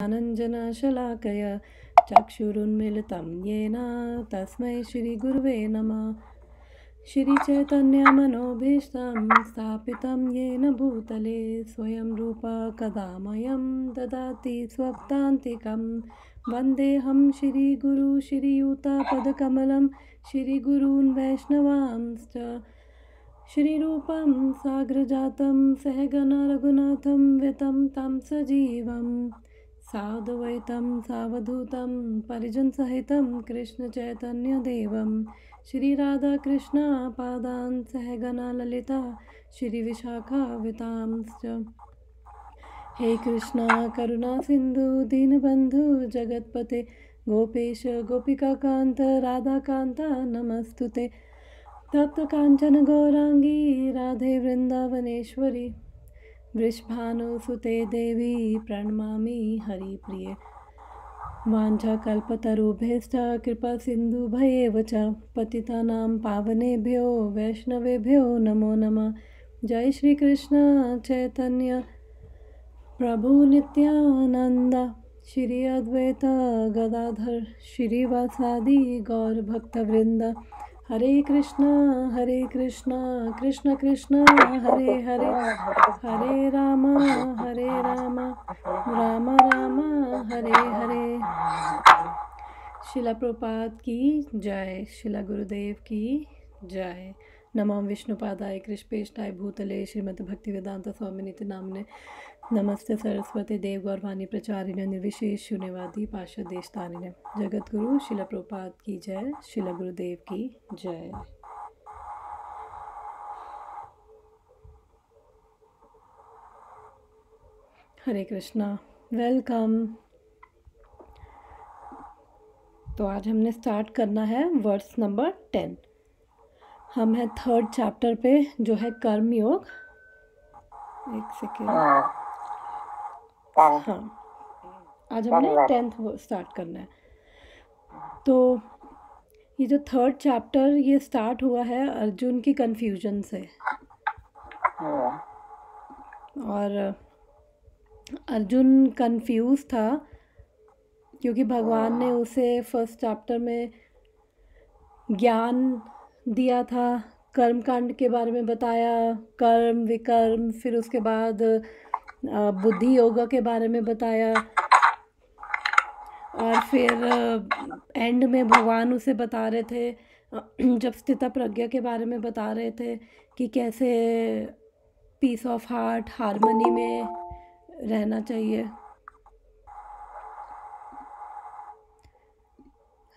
ज्ञानञ्जनशलाकया चक्षुरुन्मीलितं येन तस्मै श्रीगुरुवे नमः। श्रीचैतन्यमनोभीष्टं स्थापितं येन भूतले स्वयं रूपा कदा मह्यं ददाति स्वपदान्तिकं। वन्देऽहं श्रीगुरु श्रीयुतापदकमलं श्रीगुरून् वैष्णवांश्च श्रीरूपं साग्रजातं सहगण रघुनाथं वितं तं सजीवं साद्वैतं सावधूतं परिजनसहितं कृष्णचैतन्यदेवं श्रीराधाकृष्णपादान् सहगण ललिता श्रीविशाखावितांश्च। हे कृष्णा करुणा सिन्धु दीनबन्धु जगत्पते गोपेश गोपिकाकान्त राधाकान्त नमस्तुते। तप्त कांचन गौरांगी राधे वृंदावनेश्वरी वृषभानुसुते देवी प्रणमामि हरिप्रिये। वाञ्छाकल्पतरुभ्यश्च कृपा सिन्धुभ्येव च पतितानां पावनेभ्यो वैष्णवेभ्यो नमो नमः। जय श्री कृष्ण चैतन्य प्रभु नित्यानंद श्री अद्वैत गदाधर श्रीवासादि गौर भक्तवृंद। हरे कृष्णा कृष्ण कृष्ण हरे हरे हरे राम राम राम हरे हरे। शिला प्रभुपाद की जय, शिला गुरुदेव की जय। नमो विष्णुपादाय कृष्णेष्ठाय भूतले श्रीमद् भक्तिवेदांत स्वामिनिति नामने नमस्ते सरस्वती देव गौरवाणी प्रचारिणे निर्विशेष शून्यवादी पार्षदेशतारिणे। जगत गुरु शिला प्रभुपाद की जय, शिला गुरुदेव की जय। हरे कृष्णा, वेलकम। तो आज हमने स्टार्ट करना है वर्स नंबर 10। हम हैं 3rd चैप्टर पे जो है कर्म योग। एक सेकेंड, हाँ, आज हमने 10th स्टार्ट करना है। तो ये जो 3rd चैप्टर ये स्टार्ट हुआ है अर्जुन की कन्फ्यूजन से। और अर्जुन कंफ्यूज था क्योंकि भगवान ने उसे फर्स्ट चैप्टर में ज्ञान दिया था, कर्म कांड के बारे में बताया, कर्म विकर्म, फिर उसके बाद बुद्धि योगा के बारे में बताया, और फिर एंड में भगवान उसे बता रहे थे जब स्थित प्रज्ञा के बारे में बता रहे थे कि कैसे पीस ऑफ हार्ट हार्मनी में रहना चाहिए।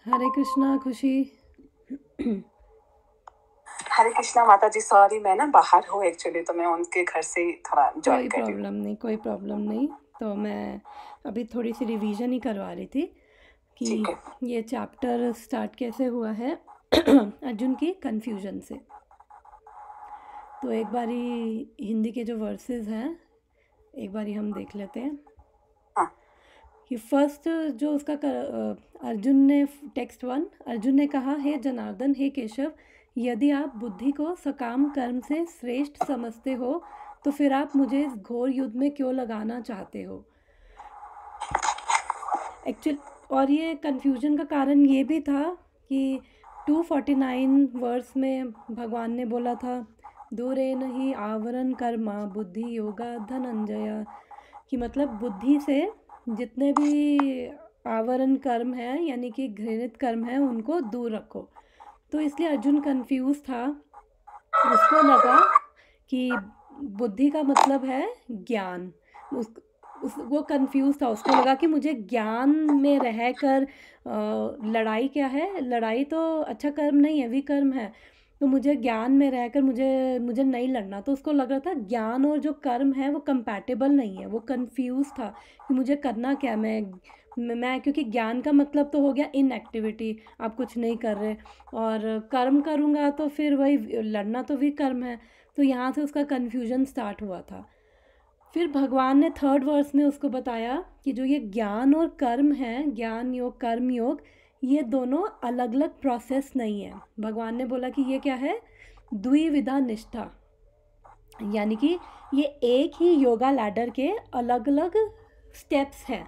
हरे कृष्णा खुशी। हरे कृष्णा माता जी, सॉरी मैं ना बाहर हूँ एक्चुअली, तो मैं उनके घर से ही थोड़ा कोई प्रॉब्लम नहीं, कोई प्रॉब्लम नहीं। तो मैं अभी थोड़ी सी रिवीजन ही करवा रही थी कि ये चैप्टर स्टार्ट कैसे हुआ है अर्जुन की कन्फ्यूजन से। तो एक बारी हिंदी के जो वर्सेस हैं एक बारी हम देख लेते हैं कि फर्स्ट जो उसका अर्जुन ने टेक्स्ट 1, अर्जुन ने कहा, हे जनार्दन, हे केशव, यदि आप बुद्धि को सकाम कर्म से श्रेष्ठ समझते हो तो फिर आप मुझे इस घोर युद्ध में क्यों लगाना चाहते हो। एक्चुअली और ये कन्फ्यूजन का कारण ये भी था कि 249 वर्स में भगवान ने बोला था, दूरे नहीं आवरण कर्मा बुद्धि योगा धनंजय, कि मतलब बुद्धि से जितने भी आवरण कर्म हैं यानी कि घृणित कर्म हैं उनको दूर रखो। तो इसलिए अर्जुन कंफ्यूज था, उसको लगा कि बुद्धि का मतलब है ज्ञान। वो कंफ्यूज था, उसको लगा कि मुझे ज्ञान में रहकर लड़ाई क्या है, लड़ाई तो अच्छा कर्म नहीं है, विकर्म है, तो मुझे ज्ञान में रहकर मुझे नहीं लड़ना। तो उसको लग रहा था ज्ञान और जो कर्म है वो कंपैटिबल नहीं है। वो कंफ्यूज था कि मुझे करना क्या, मैं क्योंकि ज्ञान का मतलब तो हो गया इनएक्टिविटी, आप कुछ नहीं कर रहे, और कर्म करूँगा तो फिर वही लड़ना तो विकर्म है। तो यहाँ से उसका कन्फ्यूजन स्टार्ट हुआ था। फिर भगवान ने 3rd वर्स में उसको बताया कि जो ये ज्ञान और कर्म है, ज्ञान योग कर्म योग, ये दोनों अलग अलग प्रोसेस नहीं है। भगवान ने बोला कि ये क्या है, द्विविधा निष्ठा, यानी कि ये एक ही योगा लैडर के अलग अलग स्टेप्स हैं।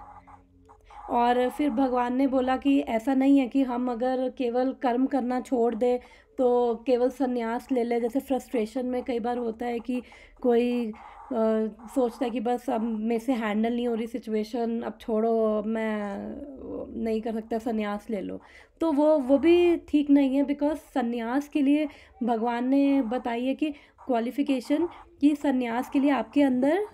और फिर भगवान ने बोला कि ऐसा नहीं है कि हम अगर केवल कर्म करना छोड़ दें तो केवल संन्यास ले ले। जैसे फ्रस्ट्रेशन में कई बार होता है कि कोई सोचता है कि बस अब मेरे से हैंडल नहीं हो रही सिचुएशन, अब छोड़ो, मैं नहीं कर सकता, संन्यास ले लो। तो वो भी ठीक नहीं है, बिकॉज संन्यास के लिए भगवान ने बताई है कि क्वालिफिकेशन, कि संन्यास के लिए आपके अंदर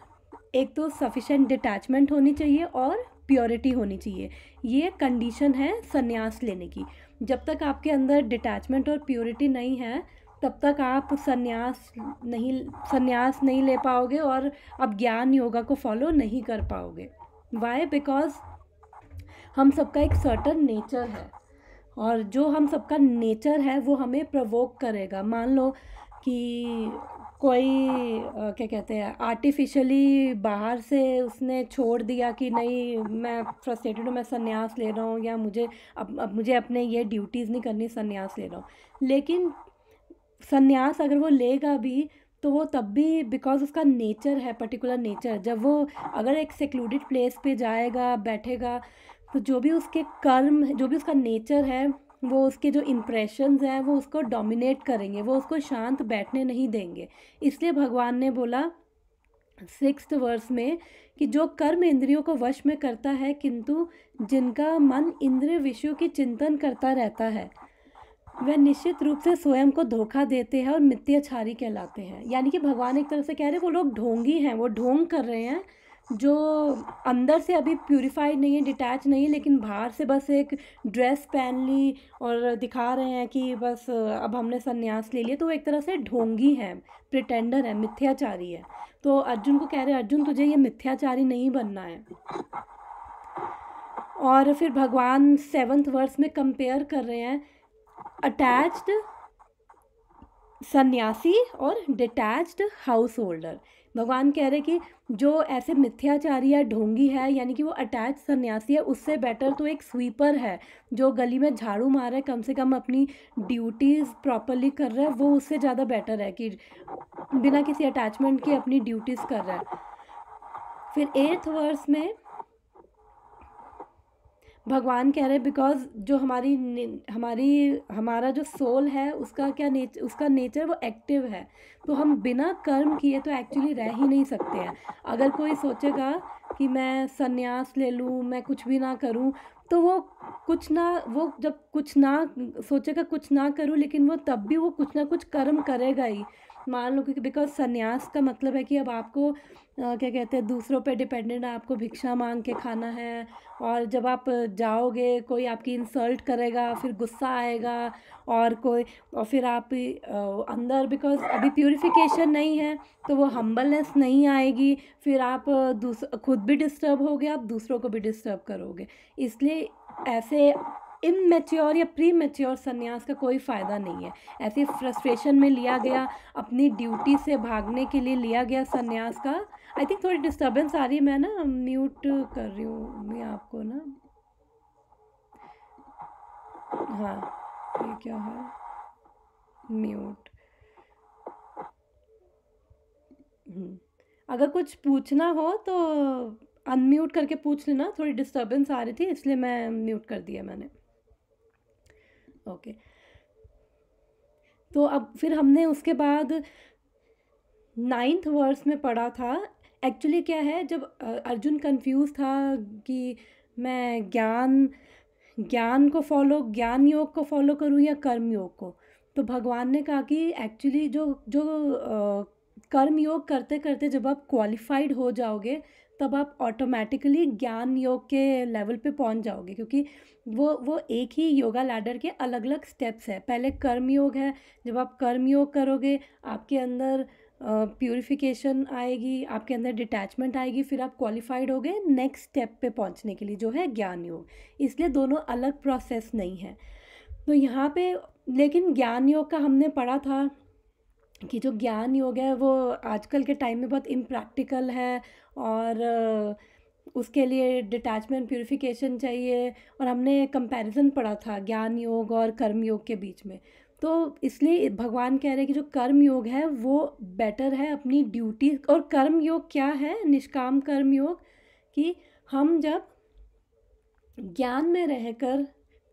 एक तो सफिशेंट डिटैचमेंट होनी चाहिए और प्योरिटी होनी चाहिए। ये कंडीशन है संन्यास लेने की। जब तक आपके अंदर डिटैचमेंट और प्योरिटी नहीं है तब तक आप संन्यास नहीं ले पाओगे और आप ज्ञान योगा को फॉलो नहीं कर पाओगे। वाई? बिकॉज हम सबका एक सर्टन नेचर है, और जो हम सबका नेचर है वो हमें प्रवोक करेगा। मान लो कि कोई क्या कहते हैं, आर्टिफिशियली बाहर से उसने छोड़ दिया कि नहीं मैं फ्रस्ट्रेटेड हूँ, मैं संन्यास ले रहा हूँ, या मुझे अब मुझे अपने ये ड्यूटीज़ नहीं करनी, संन्यास ले रहा हूँ। लेकिन संन्यास अगर वो लेगा भी तो वो तब भी बिकॉज उसका नेचर है, पर्टिकुलर नेचर। जब वो अगर एक सेक्लूडेड प्लेस पे जाएगा, बैठेगा, तो जो भी उसके कर्म, जो भी उसका नेचर है, वो उसके जो इम्प्रेशंस हैं वो उसको डोमिनेट करेंगे, वो उसको शांत बैठने नहीं देंगे। इसलिए भगवान ने बोला 6th वर्स में कि जो कर्म इंद्रियों को वश में करता है किंतु जिनका मन इंद्रिय विषयों की चिंतन करता रहता है, वह निश्चित रूप से स्वयं को धोखा देते हैं और मिथ्याचारी कहलाते हैं। यानी कि भगवान एक तरह से कह रहे हैं वो लोग ढोंगी हैं, वो ढोंग कर रहे हैं, जो अंदर से अभी प्यूरिफाइड नहीं है, डिटैच नहीं है, लेकिन बाहर से बस एक ड्रेस पहन ली और दिखा रहे हैं कि बस अब हमने संन्यास ले लिया। तो वो एक तरह से ढोंगी है, प्रिटेंडर है, मिथ्याचारी है। तो अर्जुन को कह रहे हैं, अर्जुन तुझे ये मिथ्याचारी नहीं बनना है। और फिर भगवान 7th वर्स में कंपेयर कर रहे हैं अटैच्ड सन्यासी और डिटैच्ड हाउस होल्डर। भगवान कह रहे कि जो ऐसे मिथ्याचारी या ढोंगी है, यानी कि वो अटैच सन्यासी है, उससे बेटर तो एक स्वीपर है जो गली में झाड़ू मार रहा है, कम से कम अपनी ड्यूटीज़ प्रॉपरली कर रहा है। वो उससे ज़्यादा बेटर है कि बिना किसी अटैचमेंट के अपनी ड्यूटीज़ कर रहा है। फिर 8th वर्स में भगवान कह रहे हैं बिकॉज जो हमारा जो सोल है उसका क्या उसका नेचर वो एक्टिव है, तो हम बिना कर्म किए तो एक्चुअली रह ही नहीं सकते हैं। अगर कोई सोचेगा कि मैं संन्यास ले लूँ, मैं कुछ भी ना करूँ, तो वो जब कुछ ना सोचेगा, कुछ ना करूँ, लेकिन वो तब भी वो कुछ ना कुछ कर्म करेगा ही। मान लो कि बिकॉज संन्यास का मतलब है कि अब आपको क्या कहते हैं, दूसरों पे डिपेंडेंट है, आपको भिक्षा मांग के खाना है, और जब आप जाओगे कोई आपकी इंसल्ट करेगा, फिर गुस्सा आएगा, और फिर आप अंदर बिकॉज अभी प्यूरिफिकेशन नहीं है तो वो हम्बलनेस नहीं आएगी, फिर आप खुद भी डिस्टर्ब होगे, आप दूसरों को भी डिस्टर्ब करोगे। इसलिए ऐसे इमैच्योर या प्री मैच्योर संन्यास का कोई फ़ायदा नहीं है। ऐसे फ्रस्ट्रेशन में लिया गया, अपनी ड्यूटी से भागने के लिए लिया गया संन्यास का। आई थिंक थोड़ी डिस्टर्बेंस आ रही है, मैं ना म्यूट कर रही हूँ मैं आपको ना। हाँ, ये क्या है, म्यूट। अगर कुछ पूछना हो तो अनम्यूट करके पूछ लेना, थोड़ी डिस्टर्बेंस आ रही थी इसलिए मैं म्यूट कर दिया मैंने। ओके, तो अब फिर हमने उसके बाद 9th वर्स में पढ़ा था। एक्चुअली क्या है, जब अर्जुन कंफ्यूज था कि मैं ज्ञान योग को फॉलो करूँ या कर्म योग को, तो भगवान ने कहा कि एक्चुअली जो कर्म योग करते करते जब आप क्वालिफाइड हो जाओगे तब आप ऑटोमेटिकली ज्ञान योग के लेवल पे पहुंच जाओगे, क्योंकि वो एक ही योगा लैडर के अलग अलग स्टेप्स है। पहले कर्म योग है, जब आप कर्म योग करोगे आपके अंदर प्यूरिफिकेशन आएगी, आपके अंदर डिटैचमेंट आएगी, फिर आप क्वालिफाइड हो गए नेक्स्ट स्टेप पे पहुंचने के लिए जो है ज्ञान योग। इसलिए दोनों अलग प्रोसेस नहीं है। तो यहाँ पे लेकिन ज्ञान योग का हमने पढ़ा था कि जो ज्ञान योग है वो आजकल के टाइम में बहुत इम्प्रैक्टिकल है, और उसके लिए डिटैचमेंट प्यूरिफिकेशन चाहिए, और हमने कंपैरिजन पढ़ा था ज्ञान योग और कर्म योग के बीच में। तो इसलिए भगवान कह रहे हैं कि जो कर्म योग है वो बेटर है अपनी ड्यूटी। और कर्म योग क्या है, निष्काम कर्म योग, कि हम जब ज्ञान में रहकर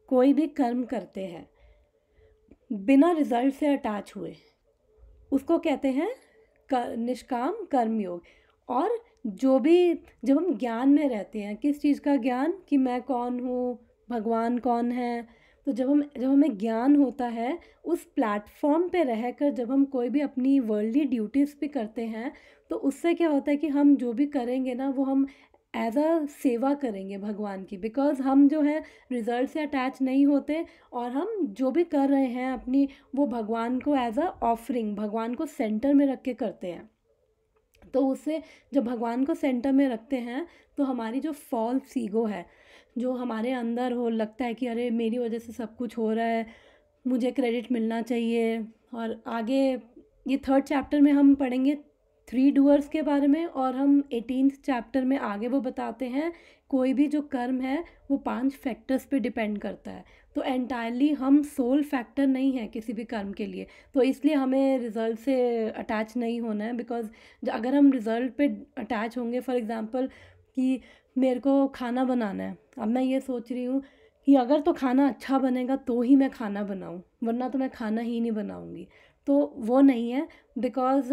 कोई भी कर्म करते हैं बिना रिजल्ट से अटैच हुए, उसको कहते हैं निष्काम कर्म योग। और जो भी, जब हम ज्ञान में रहते हैं, किस चीज़ का ज्ञान, कि मैं कौन हूँ, भगवान कौन है, तो जब हमें ज्ञान होता है, उस प्लेटफॉर्म पे रहकर जब हम कोई भी अपनी वर्ल्डली ड्यूटीज़ भी करते हैं, तो उससे क्या होता है कि हम जो भी करेंगे ना, वो हम एज अ सेवा करेंगे भगवान की, बिकॉज हम जो है रिजल्ट से अटैच नहीं होते, और हम जो भी कर रहे हैं अपनी, वो भगवान को एज अ ऑफरिंग, भगवान को सेंटर में रख के करते हैं। तो उससे जब भगवान को सेंटर में रखते हैं, तो हमारी जो फॉल्स ईगो है, जो हमारे अंदर हो, लगता है कि अरे मेरी वजह से सब कुछ हो रहा है, मुझे क्रेडिट मिलना चाहिए। और आगे ये 3rd चैप्टर में हम पढ़ेंगे 3 डूअर्स के बारे में, और हम 18th चैप्टर में आगे वो बताते हैं कोई भी जो कर्म है वो 5 फैक्टर्स पे डिपेंड करता है। तो एंटायरली हम सोल फैक्टर नहीं है किसी भी कर्म के लिए, तो इसलिए हमें रिजल्ट से अटैच नहीं होना है। बिकॉज अगर हम रिजल्ट पे अटैच होंगे, फॉर एग्जांपल कि मेरे को खाना बनाना है, अब मैं ये सोच रही हूँ कि अगर तो खाना अच्छा बनेगा तो ही मैं खाना बनाऊँ, वरना तो मैं खाना ही नहीं बनाऊँगी, तो वो नहीं है। बिकॉज़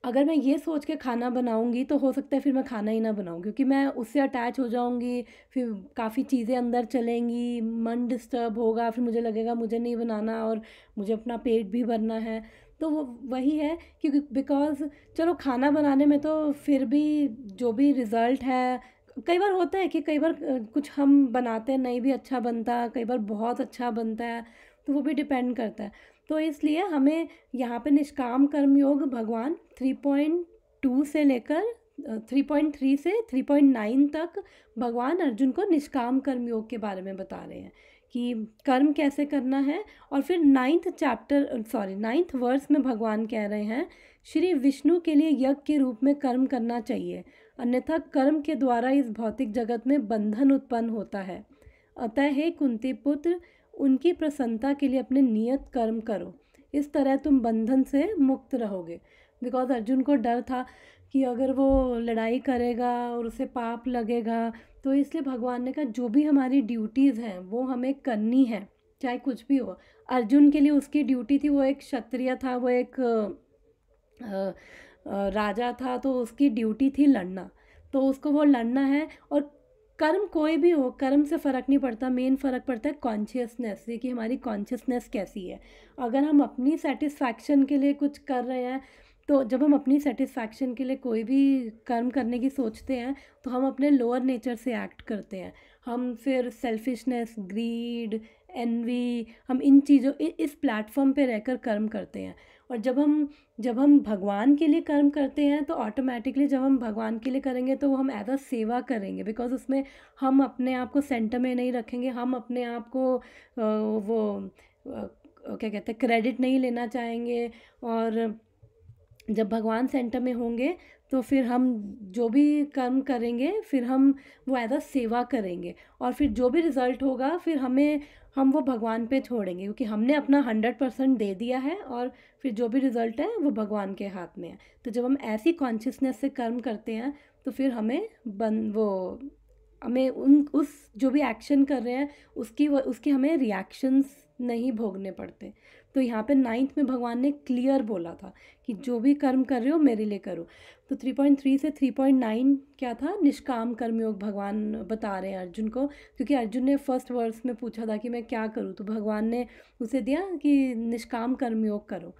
अगर मैं ये सोच के खाना बनाऊँगी तो हो सकता है फिर मैं खाना ही ना बनाऊँ, क्योंकि मैं उससे अटैच हो जाऊँगी, फिर काफ़ी चीज़ें अंदर चलेंगी, मन डिस्टर्ब होगा, फिर मुझे लगेगा मुझे नहीं बनाना और मुझे अपना पेट भी भरना है। तो वो वही है, क्योंकि बिकॉज़ चलो खाना बनाने में तो फिर भी जो भी रिज़ल्ट है, कई बार होता है कि कई बार कुछ हम बनाते हैं नहीं भी अच्छा बनता, कई बार बहुत अच्छा बनता है, तो वो भी डिपेंड करता है। तो इसलिए हमें यहाँ पे निष्काम कर्म योग भगवान 3.2 से लेकर 3.3 से 3.9 तक भगवान अर्जुन को निष्काम कर्म योग के बारे में बता रहे हैं कि कर्म कैसे करना है। और फिर 9th वर्स में भगवान कह रहे हैं, श्री विष्णु के लिए यज्ञ के रूप में कर्म करना चाहिए, अन्यथा कर्म के द्वारा इस भौतिक जगत में बंधन उत्पन्न होता है। अतः हे कुंती पुत्र, उनकी प्रसन्नता के लिए अपने नियत कर्म करो, इस तरह तुम बंधन से मुक्त रहोगे। बिकॉज अर्जुन को डर था कि अगर वो लड़ाई करेगा और उसे पाप लगेगा, तो इसलिए भगवान ने कहा जो भी हमारी ड्यूटीज़ हैं वो हमें करनी है, चाहे कुछ भी हो। अर्जुन के लिए उसकी ड्यूटी थी, वो एक क्षत्रिय था, वो एक राजा था, तो उसकी ड्यूटी थी लड़ना, तो उसको वो लड़ना है। और कर्म कोई भी हो, कर्म से फ़र्क नहीं पड़ता, मेन फ़र्क पड़ता है कॉन्शियसनेस से, कि हमारी कॉन्शियसनेस कैसी है। अगर हम अपनी सेटिस्फैक्शन के लिए कुछ कर रहे हैं, तो जब हम अपनी सेटिस्फैक्शन के लिए कोई भी कर्म करने की सोचते हैं, तो हम अपने लोअर नेचर से एक्ट करते हैं। हम फिर सेल्फिशनेस, ग्रीड, एनवी, हम इन चीज़ों इस प्लेटफॉर्म पे रहकर कर्म करते हैं। और जब हम भगवान के लिए कर्म करते हैं, तो ऑटोमेटिकली जब हम भगवान के लिए करेंगे तो वो हम एज अ सेवा करेंगे, बिकॉज उसमें हम अपने आप को सेंटर में नहीं रखेंगे, हम अपने आप को वो क्या कहते हैं, क्रेडिट नहीं लेना चाहेंगे। और जब भगवान सेंटर में होंगे तो फिर हम जो भी कर्म करेंगे, फिर हम वो एज अ सेवा करेंगे, और फिर जो भी रिज़ल्ट होगा फिर हम वो भगवान पे छोड़ेंगे, क्योंकि हमने अपना 100% दे दिया है, और फिर जो भी रिज़ल्ट है वो भगवान के हाथ में है। तो जब हम ऐसी कॉन्शियसनेस से कर्म करते हैं, तो फिर हमें उस जो भी एक्शन कर रहे हैं उसकी हमें रिएक्शंस नहीं भोगने पड़ते। तो यहाँ पे 9th में भगवान ने क्लियर बोला था कि जो भी कर्म कर रहे हो मेरे लिए करो। तो 3.3 से 3.9 क्या था, निष्काम कर्मयोग भगवान बता रहे हैं अर्जुन को, क्योंकि अर्जुन ने फर्स्ट वर्स में पूछा था कि मैं क्या करूँ, तो भगवान ने उसे दिया कि निष्काम कर्मयोग करो।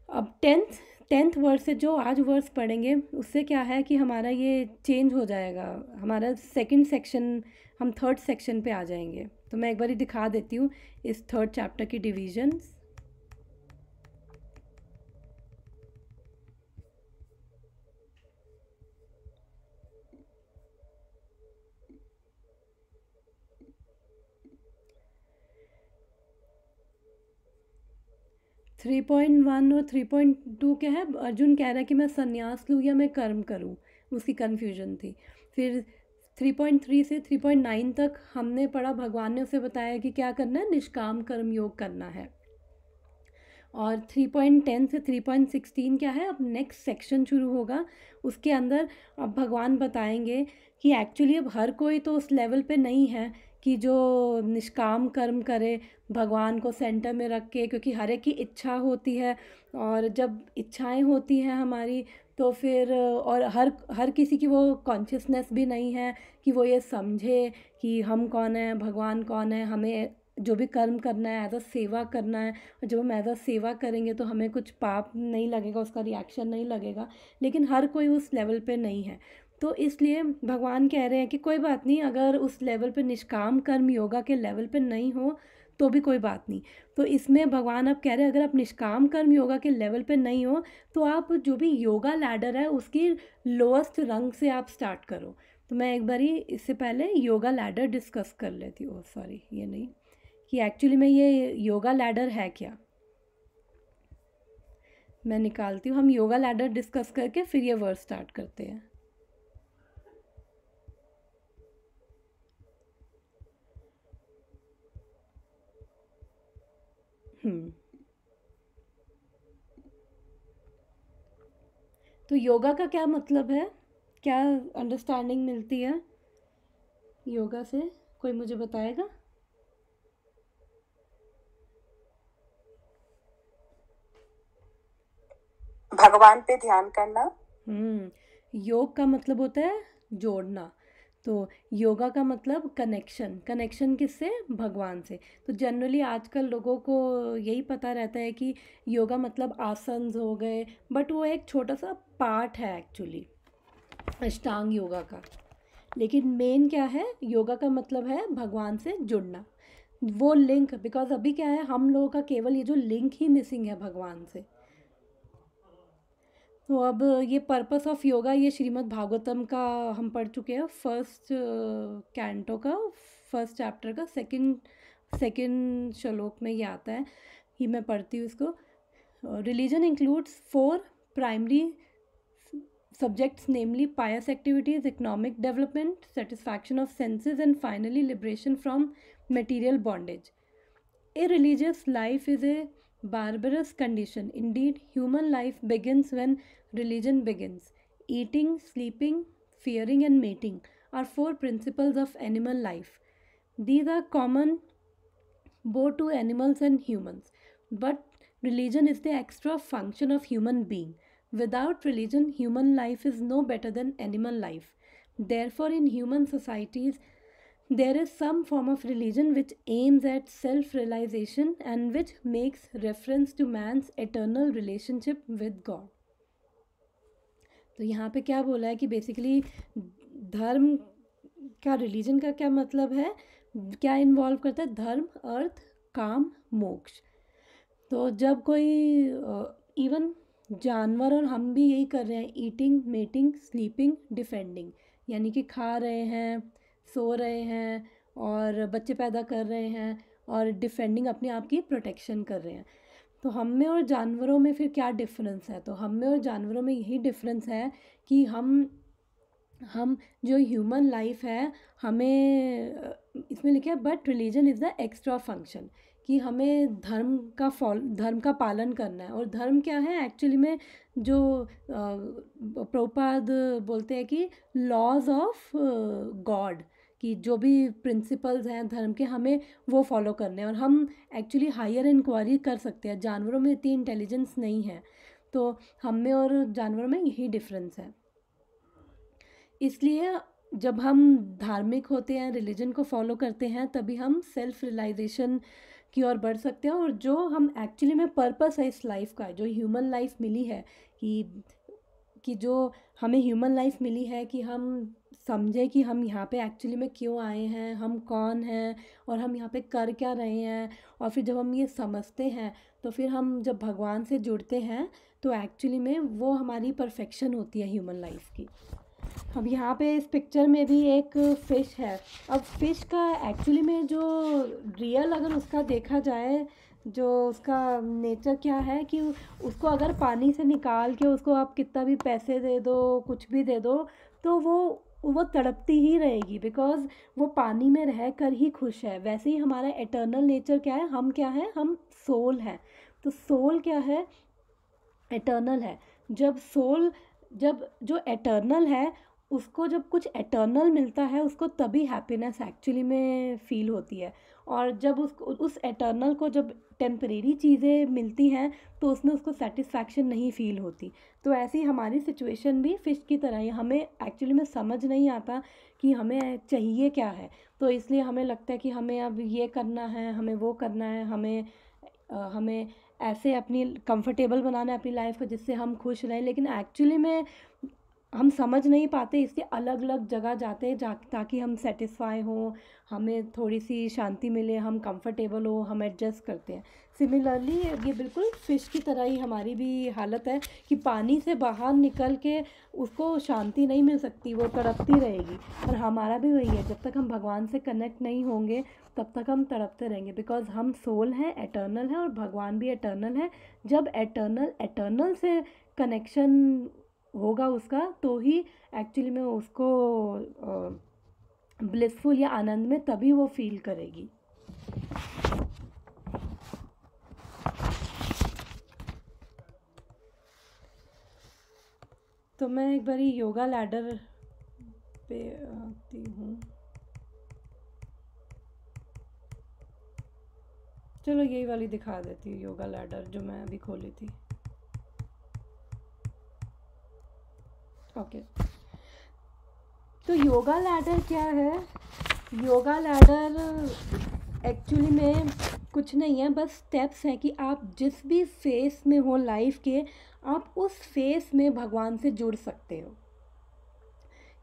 अब टेंथ वर्स से जो आज वर्स पढ़ेंगे, उससे क्या है कि हमारा ये चेंज हो जाएगा, हमारा सेकंड सेक्शन, हम 3rd सेक्शन पे आ जाएंगे। तो मैं एक बार दिखा देती हूँ इस 3rd चैप्टर की डिविजन्स। 3.1 और 3.2 क्या है, अर्जुन कह रहा है कि मैं संन्यास लूँ या मैं कर्म करूँ, उसकी कन्फ्यूजन थी। फिर 3.3 से 3.9 तक हमने पढ़ा, भगवान ने उसे बताया कि क्या करना है, निष्काम कर्म योग करना है। और 3.10 से 3.16 क्या है, अब नेक्स्ट सेक्शन शुरू होगा। उसके अंदर अब भगवान बताएंगे कि एक्चुअली अब हर कोई तो उस लेवल पे नहीं है कि जो निष्काम कर्म करे भगवान को सेंटर में रख के, क्योंकि हर एक की इच्छा होती है, और जब इच्छाएं होती हैं हमारी तो फिर और हर हर किसी की वो कॉन्शियसनेस भी नहीं है कि वो ये समझे कि हम कौन है, भगवान कौन है, हमें जो भी कर्म करना है एज अ सेवा करना है, और जब हम एज अ सेवा करेंगे तो हमें कुछ पाप नहीं लगेगा, उसका रिएक्शन नहीं लगेगा। लेकिन हर कोई उस लेवल पे नहीं है, तो इसलिए भगवान कह रहे हैं कि कोई बात नहीं, अगर उस लेवल पे निष्काम कर्म योगा के लेवल पे नहीं हो तो भी कोई बात नहीं। तो इसमें भगवान अब कह रहे हैं अगर आप निष्काम कर्म योगा के लेवल पे नहीं हो तो आप जो भी योगा लैडर है उसकी लोएस्ट रंग से आप स्टार्ट करो। तो मैं एक बारी इससे पहले योगा लैडर डिस्कस कर लेती हूँ, सॉरी ये नहीं, कि एक्चुअली में ये योगा लैडर है क्या, मैं निकालती हूँ। हम योगा लैडर डिस्कस करके फिर ये वर्ड स्टार्ट करते हैं। तो योगा का क्या मतलब है, क्या अंडरस्टैंडिंग मिलती है योगा से, कोई मुझे बताएगा? भगवान पे ध्यान करना। योग का मतलब होता है जोड़ना, तो योगा का मतलब कनेक्शन, कनेक्शन किससे, भगवान से। तो जनरली आजकल लोगों को यही पता रहता है कि योगा मतलब आसन्स हो गए, बट वो एक छोटा सा पार्ट है एक्चुअली अष्टांग योगा का। लेकिन मेन क्या है, योगा का मतलब है भगवान से जुड़ना, वो लिंक। बिकॉज अभी क्या है, हम लोगों का केवल ये जो लिंक ही मिसिंग है भगवान से। तो अब ये पर्पस ऑफ योगा, ये श्रीमद् भागवतम का हम पढ़ चुके हैं, फर्स्ट कैंटो का फर्स्ट चैप्टर का सेकंड श्लोक में ये आता है, कि मैं पढ़ती हूँ इसको। Religion includes 4 primary subjects, namely pious activities, economic development, satisfaction of senses, and finally liberation from material bondage. A religious life is a barbarous condition. Indeed, human life begins when religion begins. Eating, sleeping, fearing, and mating are 4 principles of animal life. These are common both to animals and humans, but religion is the extra function of human being. Without religion, human life is no better than animal life. Therefore, in human societies, there is some form of religion which aims at self-realization and which makes reference to man's eternal relationship with God. तो यहाँ पे क्या बोला है कि basically धर्म का, religion का क्या मतलब है, क्या इन्वॉल्व करता है, धर्म, अर्थ, काम, मोक्ष। तो जब कोई इवन जानवर और हम भी यही कर रहे हैं, ईटिंग, मेटिंग, स्लीपिंग, डिफेंडिंग, यानी कि खा रहे हैं, सो रहे हैं और बच्चे पैदा कर रहे हैं, और डिफेंडिंग अपने आप की प्रोटेक्शन कर रहे हैं। तो हम में और जानवरों में फिर क्या डिफरेंस है, तो हम में और जानवरों में यही डिफरेंस है कि हम जो ह्यूमन लाइफ है, हमें इसमें लिखा है but religion is the extra function, कि हमें धर्म का पालन करना है। और धर्म क्या है एक्चुअली में, जो प्रभुपाद बोलते हैं कि लॉज ऑफ गॉड, कि जो भी प्रिंसिपल्स हैं धर्म के हमें वो फॉलो करने हैं। और हम एक्चुअली हायर इंक्वायरी कर सकते हैं, जानवरों में इतनी इंटेलिजेंस नहीं है, तो हम में और जानवरों में यही डिफरेंस है। इसलिए जब हम धार्मिक होते हैं, रिलीजन को फॉलो करते हैं, तभी हम सेल्फ रियलाइजेशन की ओर बढ़ सकते हैं। और जो हम एक्चुअली में पर्पस है इस लाइफ का, जो ह्यूमन लाइफ मिली है, कि जो हमें ह्यूमन लाइफ मिली है, कि हम समझे कि हम यहाँ पे एक्चुअली में क्यों आए हैं, हम कौन हैं और हम यहाँ पे कर क्या रहे हैं। और फिर जब हम ये समझते हैं तो फिर हम जब भगवान से जुड़ते हैं तो एक्चुअली में वो हमारी परफेक्शन होती है ह्यूमन लाइफ की। अब यहाँ पे इस पिक्चर में भी एक फ़िश है। अब फ़िश का एक्चुअली में जो रियल अगर उसका देखा जाए, जो उसका नेचर क्या है, कि उसको अगर पानी से निकाल के उसको आप कितना भी पैसे दे दो, कुछ भी दे दो, तो वो तड़पती ही रहेगी, बिकॉज़ वो पानी में रह कर ही खुश है। वैसे ही हमारा एटर्नल नेचर क्या है, हम क्या है, हम सोल हैं। तो सोल क्या है? एटर्नल है। जब जो एटर्नल है उसको जब कुछ एटर्नल मिलता है उसको तभी हैप्पीनेस एक्चुअली में फील होती है। और जब उस एटर्नल को जब टेम्परेरी चीज़ें मिलती हैं तो उसमें उसको सेटिस्फैक्शन नहीं फील होती। तो ऐसी हमारी सिचुएशन भी फ़िश की तरह ही, हमें एक्चुअली में समझ नहीं आता कि हमें चाहिए क्या है। तो इसलिए हमें लगता है कि हमें अब ये करना है, हमें वो करना है, हमें ऐसे अपनी कंफर्टेबल बनाना है अपनी लाइफ को जिससे हम खुश रहें। लेकिन एक्चुअली में हम समझ नहीं पाते, इसलिए अलग अलग जगह जाते हैं ताकि हम सेटिस्फाई हों, हमें थोड़ी सी शांति मिले, हम कंफर्टेबल हो, हम एडजस्ट करते हैं। सिमिलरली ये बिल्कुल फ़िश की तरह ही हमारी भी हालत है कि पानी से बाहर निकल के उसको शांति नहीं मिल सकती, वो तड़पती रहेगी। और हमारा भी वही है, जब तक हम भगवान से कनेक्ट नहीं होंगे तब तक हम तड़पते रहेंगे। बिकॉज हम सोल हैं, एटर्नल है, और भगवान भी एटर्नल है। जब एटर्नल से कनेक्शन होगा उसका तो ही एक्चुअली में उसको ब्लिसफुल या आनंद में तभी वो फील करेगी। तो मैं एक बारी योगा लैडर पे आती हूँ। चलो यही वाली दिखा देती हूँ, योगा लैडर जो मैं अभी खोली थी। ओके, तो योगा लैडर क्या है? योगा लैडर एक्चुअली में कुछ नहीं है, बस स्टेप्स हैं कि आप जिस भी फेस में हो लाइफ के, आप उस फेस में भगवान से जुड़ सकते हो।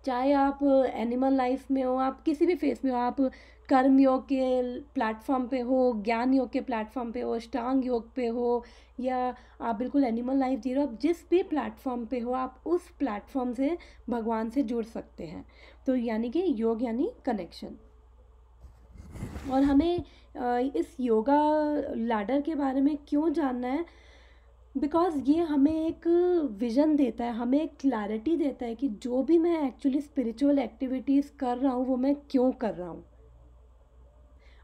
चाहे आप एनिमल लाइफ में हो, आप किसी भी फेस में हो, आप कर्म योग के प्लेटफॉर्म पे हो, ज्ञान योग के प्लेटफॉर्म पे हो, अष्टांग योग पे हो, या आप बिल्कुल एनिमल लाइफ जी रहे हो, आप जिस भी प्लेटफॉर्म पे हो आप उस प्लेटफॉर्म से भगवान से जुड़ सकते हैं। तो यानी कि योग यानी कनेक्शन। और हमें इस योगा लैडर के बारे में क्यों जानना है? बिकॉज़ ये हमें एक विज़न देता है, हमें एक क्लैरिटी देता है कि जो भी मैं एक्चुअली स्पिरिचुअल एक्टिविटीज़ कर रहा हूँ वो मैं क्यों कर रहा हूँ।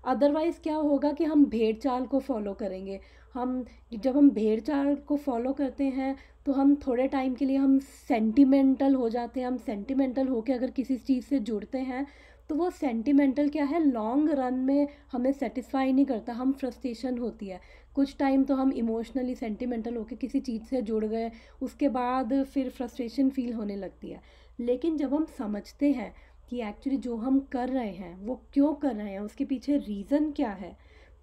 अदरवाइज़ क्या होगा कि हम भेड़ चाल को फॉलो करेंगे। जब हम भेड़ चाल को फॉलो करते हैं तो हम थोड़े टाइम के लिए हम सेंटिमेंटल हो जाते हैं। हम सेंटिमेंटल होकर अगर किसी चीज़ से जुड़ते हैं तो वो सेंटिमेंटल क्या है, लॉन्ग रन में हमें सेटिस्फाई नहीं करता, हम फ्रस्ट्रेशन होती है। कुछ टाइम तो हम इमोशनली सेंटिमेंटल होकर किसी चीज़ से जुड़ गए, उसके बाद फिर फ्रस्ट्रेशन फील होने लगती है। लेकिन जब हम समझते हैं कि एक्चुअली जो हम कर रहे हैं वो क्यों कर रहे हैं, उसके पीछे रीज़न क्या है,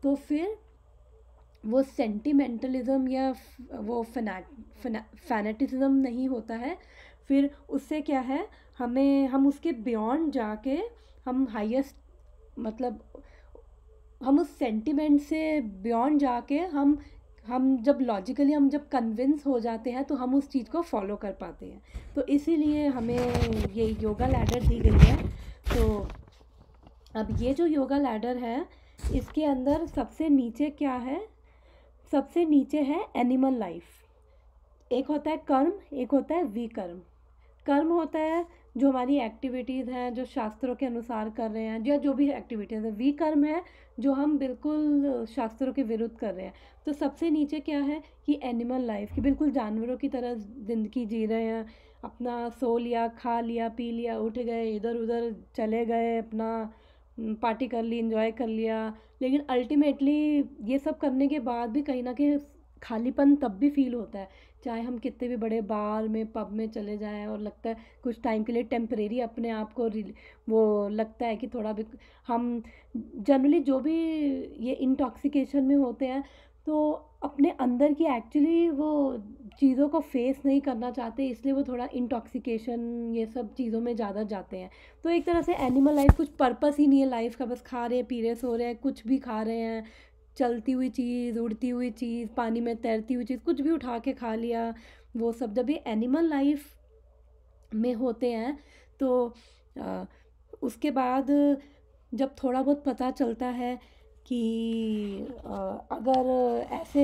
तो फिर वो सेंटिमेंटलिज्म या वो फैनेटिज्म नहीं होता है। फिर उससे क्या है, हम उसके बियॉन्ड जाके हम हाईएस्ट, मतलब हम उस सेंटिमेंट से बियॉन्ड जाके हम जब लॉजिकली हम जब कन्विंस हो जाते हैं तो हम उस चीज़ को फॉलो कर पाते हैं। तो इसीलिए हमें ये योगा लैडर दी गई है। तो अब ये जो योगा लैडर है इसके अंदर सबसे नीचे क्या है? सबसे नीचे है एनिमल लाइफ। एक होता है कर्म, एक होता है विकर्म। कर्म होता है जो हमारी एक्टिविटीज़ हैं, जो शास्त्रों के अनुसार कर रहे हैं, या जो भी एक्टिविटीज़ है। विकर्म है जो हम बिल्कुल शास्त्रों के विरुद्ध कर रहे हैं। तो सबसे नीचे क्या है कि एनिमल लाइफ, कि बिल्कुल जानवरों की तरह ज़िंदगी जी रहे हैं, अपना सो लिया, खा लिया, पी लिया, उठ गए, इधर उधर चले गए, अपना पार्टी कर ली, एंजॉय कर लिया। लेकिन अल्टीमेटली ये सब करने के बाद भी कहीं ना कहीं खालीपन तब भी फील होता है, चाहे हम कितने भी बड़े बार में पब में चले जाएं, और लगता है कुछ टाइम के लिए टेम्परेरी अपने आप को वो लगता है कि थोड़ा भी हम जनरली जो भी ये इंटॉक्सिकेशन में होते हैं तो अपने अंदर की एक्चुअली वो चीज़ों को फेस नहीं करना चाहते, इसलिए वो थोड़ा इंटॉक्सिकेशन ये सब चीज़ों में ज़्यादा जाते हैं। तो एक तरह से एनिमल लाइफ कुछ पर्पस ही नहीं है लाइफ का, बस खा रहे पी रहे सो रहे हैं, कुछ भी खा रहे हैं, चलती हुई चीज़, उड़ती हुई चीज़, पानी में तैरती हुई चीज़, कुछ भी उठा के खा लिया, वो सब। जब ये एनिमल लाइफ में होते हैं तो उसके बाद जब थोड़ा बहुत पता चलता है कि अगर ऐसे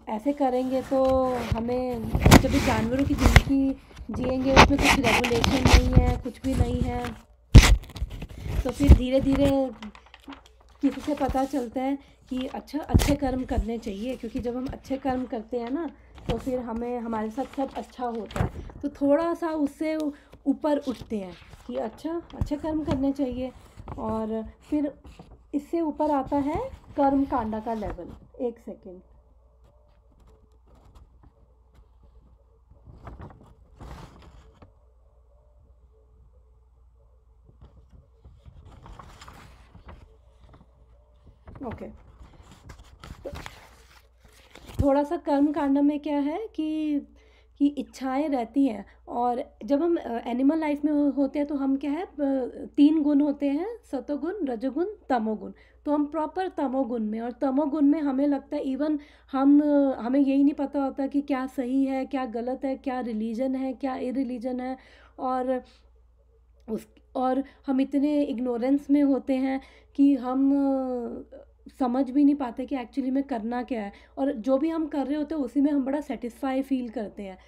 ऐसे करेंगे तो हमें, जब भी जानवरों की ज़िंदगी जिएंगे उसमें कुछ रेगुलेशन नहीं है, कुछ भी नहीं है, तो फिर धीरे धीरे किसी से पता चलता है कि अच्छा अच्छे कर्म करने चाहिए, क्योंकि जब हम अच्छे कर्म करते हैं ना तो फिर हमें हमारे साथ सब अच्छा होता है। तो थोड़ा सा उससे ऊपर उठते हैं कि अच्छा अच्छे कर्म करने चाहिए। और फिर इससे ऊपर आता है कर्म कांडा का लेवल। एक सेकेंड। ओके, थोड़ा सा कर्म कांड में क्या है कि इच्छाएं रहती हैं। और जब हम एनिमल लाइफ में होते हैं तो हम क्या है, 3 गुण होते हैं, सतोगुण, रजोगुण, तमोगुण। तो हम प्रॉपर तमोगुण में, और तमोगुण में हमें लगता है इवन हमें यही नहीं पता होता कि क्या सही है क्या गलत है, क्या रिलीजन है क्या इरिलीजन है। और उस और हम इतने इग्नोरेंस में होते हैं कि हम समझ भी नहीं पाते कि एक्चुअली में करना क्या है। और जो भी हम कर रहे होते हैं उसी में हम बड़ा सेटिस्फाई फील करते हैं।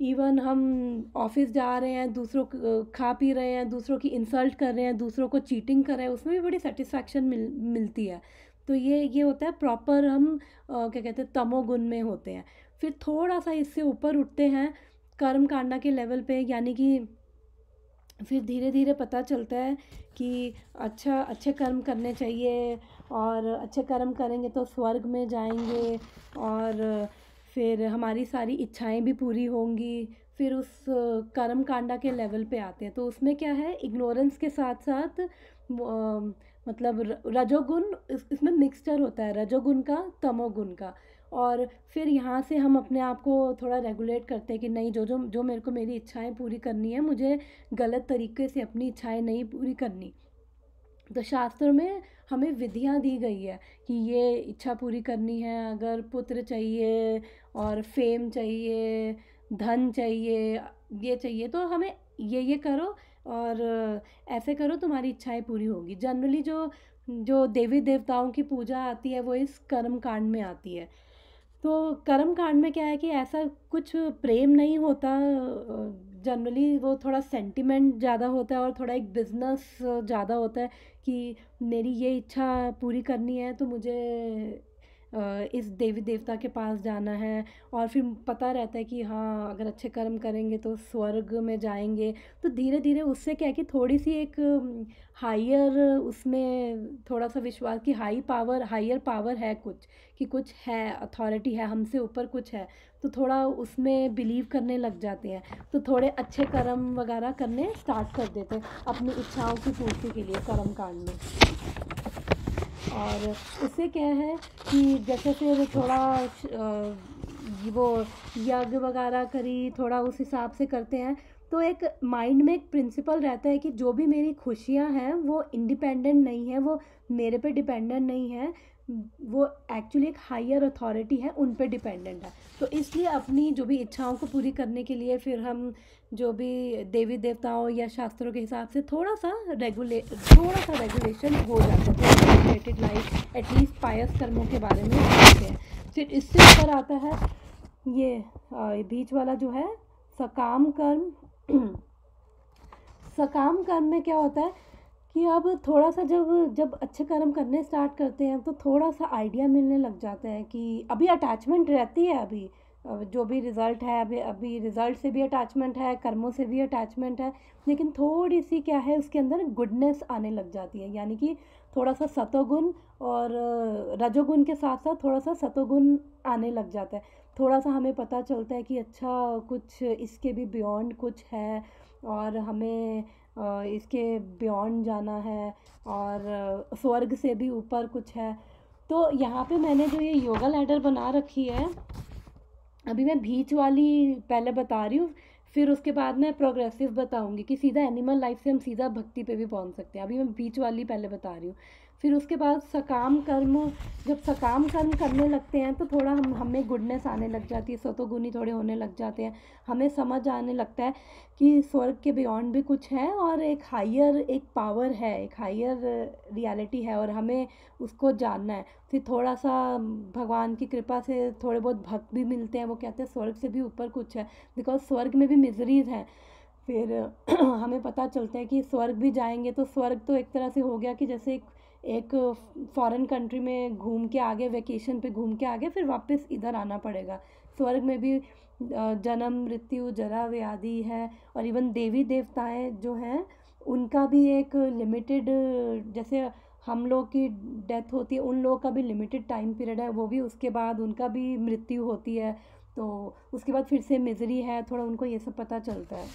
इवन हम ऑफिस जा रहे हैं, दूसरों खा पी रहे हैं, दूसरों की इंसल्ट कर रहे हैं, दूसरों को चीटिंग कर रहे हैं, उसमें भी बड़ी सेटिस्फैक्शन मिलती है। तो ये होता है प्रॉपर हम क्या कहते हैं, तमोगुण में होते हैं। फिर थोड़ा सा इससे ऊपर उठते हैं कर्म कांडा के लेवल पे, यानी कि फिर धीरे धीरे पता चलता है कि अच्छा अच्छे कर्म करने चाहिए, और अच्छे कर्म करेंगे तो स्वर्ग में जाएंगे, और फिर हमारी सारी इच्छाएं भी पूरी होंगी। फिर उस कर्म कांडा के लेवल पे आते हैं तो उसमें क्या है, इग्नोरेंस के साथ साथ मतलब रजोगुण इसमें मिक्सचर होता है, रजोगुण का तमोगुण का। और फिर यहाँ से हम अपने आप को थोड़ा रेगुलेट करते हैं कि नहीं, जो जो जो मेरे को मेरी इच्छाएं पूरी करनी है, मुझे गलत तरीके से अपनी इच्छाएं नहीं पूरी करनी। तो शास्त्रों में हमें विधियाँ दी गई है कि ये इच्छा पूरी करनी है, अगर पुत्र चाहिए और फेम चाहिए, धन चाहिए, ये चाहिए, तो हमें ये करो, और ऐसे करो तुम्हारी इच्छाएं पूरी होगी। जनरली जो जो देवी देवताओं की पूजा आती है वो इस कर्म कांड में आती है। तो कर्म कांड में क्या है कि ऐसा कुछ प्रेम नहीं होता, जनरली वो थोड़ा सेंटिमेंट ज़्यादा होता है, और थोड़ा एक बिजनेस ज़्यादा होता है कि मेरी ये इच्छा पूरी करनी है तो मुझे इस देवी देवता के पास जाना है। और फिर पता रहता है कि हाँ, अगर अच्छे कर्म करेंगे तो स्वर्ग में जाएंगे। तो धीरे धीरे उससे क्या है कि थोड़ी सी एक हायर उसमें थोड़ा सा विश्वास कि हायर पावर है कुछ, कि कुछ है, अथॉरिटी है, हमसे ऊपर कुछ है। तो थोड़ा उसमें बिलीव करने लग जाते हैं, तो थोड़े अच्छे कर्म वगैरह करने स्टार्ट कर देते हैं अपनी इच्छाओं की पूर्ति के लिए कर्म कांड में। और उससे क्या है कि जैसे फिर थोड़ा वो यज्ञ वगैरह करी, थोड़ा उस हिसाब से करते हैं। तो एक माइंड में एक प्रिंसिपल रहता है कि जो भी मेरी खुशियाँ हैं वो इंडिपेंडेंट नहीं है, वो मेरे पे डिपेंडेंट नहीं है, वो एक्चुअली एक हायर अथॉरिटी है, उन पे डिपेंडेंट है। तो इसलिए अपनी जो भी इच्छाओं को पूरी करने के लिए फिर हम जो भी देवी देवताओं या शास्त्रों के हिसाब से थोड़ा सा रेगुलेशन हो जाता है, थोड़ा रेगुलेटेड लाइफ, एटलीस्ट पायस कर्मों के बारे में सोचते हैं। फिर इससे ऊपर आता है ये बीच वाला जो है सकाम कर्म। सकाम कर्म में क्या होता है कि अब थोड़ा सा जब जब अच्छे कर्म करने स्टार्ट करते हैं तो थोड़ा सा आइडिया मिलने लग जाता है कि अभी अटैचमेंट रहती है, अभी जो भी रिज़ल्ट है, अभी अभी रिज़ल्ट से भी अटैचमेंट है, कर्मों से भी अटैचमेंट है, लेकिन थोड़ी सी क्या है उसके अंदर गुडनेस आने लग जाती है। यानी कि थोड़ा सा सतोगुण और रजोगुण के साथ साथ थोड़ा सा सतोगुण आने लग जाता है। थोड़ा सा हमें पता चलता है कि अच्छा कुछ इसके भी बियॉन्ड कुछ है, और हमें इसके बियॉन्ड जाना है, और स्वर्ग से भी ऊपर कुछ है। तो यहाँ पे मैंने जो ये योगा लैडर बना रखी है, अभी मैं बीच वाली पहले बता रही हूँ, फिर उसके बाद मैं प्रोग्रेसिव बताऊँगी कि सीधा एनिमल लाइफ से हम सीधा भक्ति पे भी पहुँच सकते हैं। अभी मैं बीच वाली पहले बता रही हूँ। फिर उसके बाद सकाम कर्म, जब सकाम कर्म करने लगते हैं तो थोड़ा हमें गुडनेस आने लग जाती है, सतोगुनी थोड़े होने लग जाते हैं, हमें समझ आने लगता है कि स्वर्ग के बियॉन्ड भी कुछ है, और एक पावर है, एक हायर रियलिटी है, और हमें उसको जानना है। फिर थोड़ा सा भगवान की कृपा से थोड़े बहुत भक्त भी मिलते हैं, वो कहते हैं स्वर्ग से भी ऊपर कुछ है, बिकॉज स्वर्ग में भी मिजरीज हैं। फिर हमें पता चलता है कि स्वर्ग भी जाएंगे तो स्वर्ग तो एक तरह से हो गया कि जैसे एक फॉरेन कंट्री में घूम के आगे, वेकेशन पे घूम के आगे फिर वापस इधर आना पड़ेगा। स्वर्ग में भी जन्म मृत्यु जरा व्याधि है, और इवन देवी देवताएं जो हैं उनका भी एक लिमिटेड, जैसे हम लोग की डेथ होती है उन लोगों का भी लिमिटेड टाइम पीरियड है, वो भी उसके बाद उनका भी मृत्यु होती है। तो उसके बाद फिर से मिजरी है, थोड़ा उनको ये सब पता चलता है।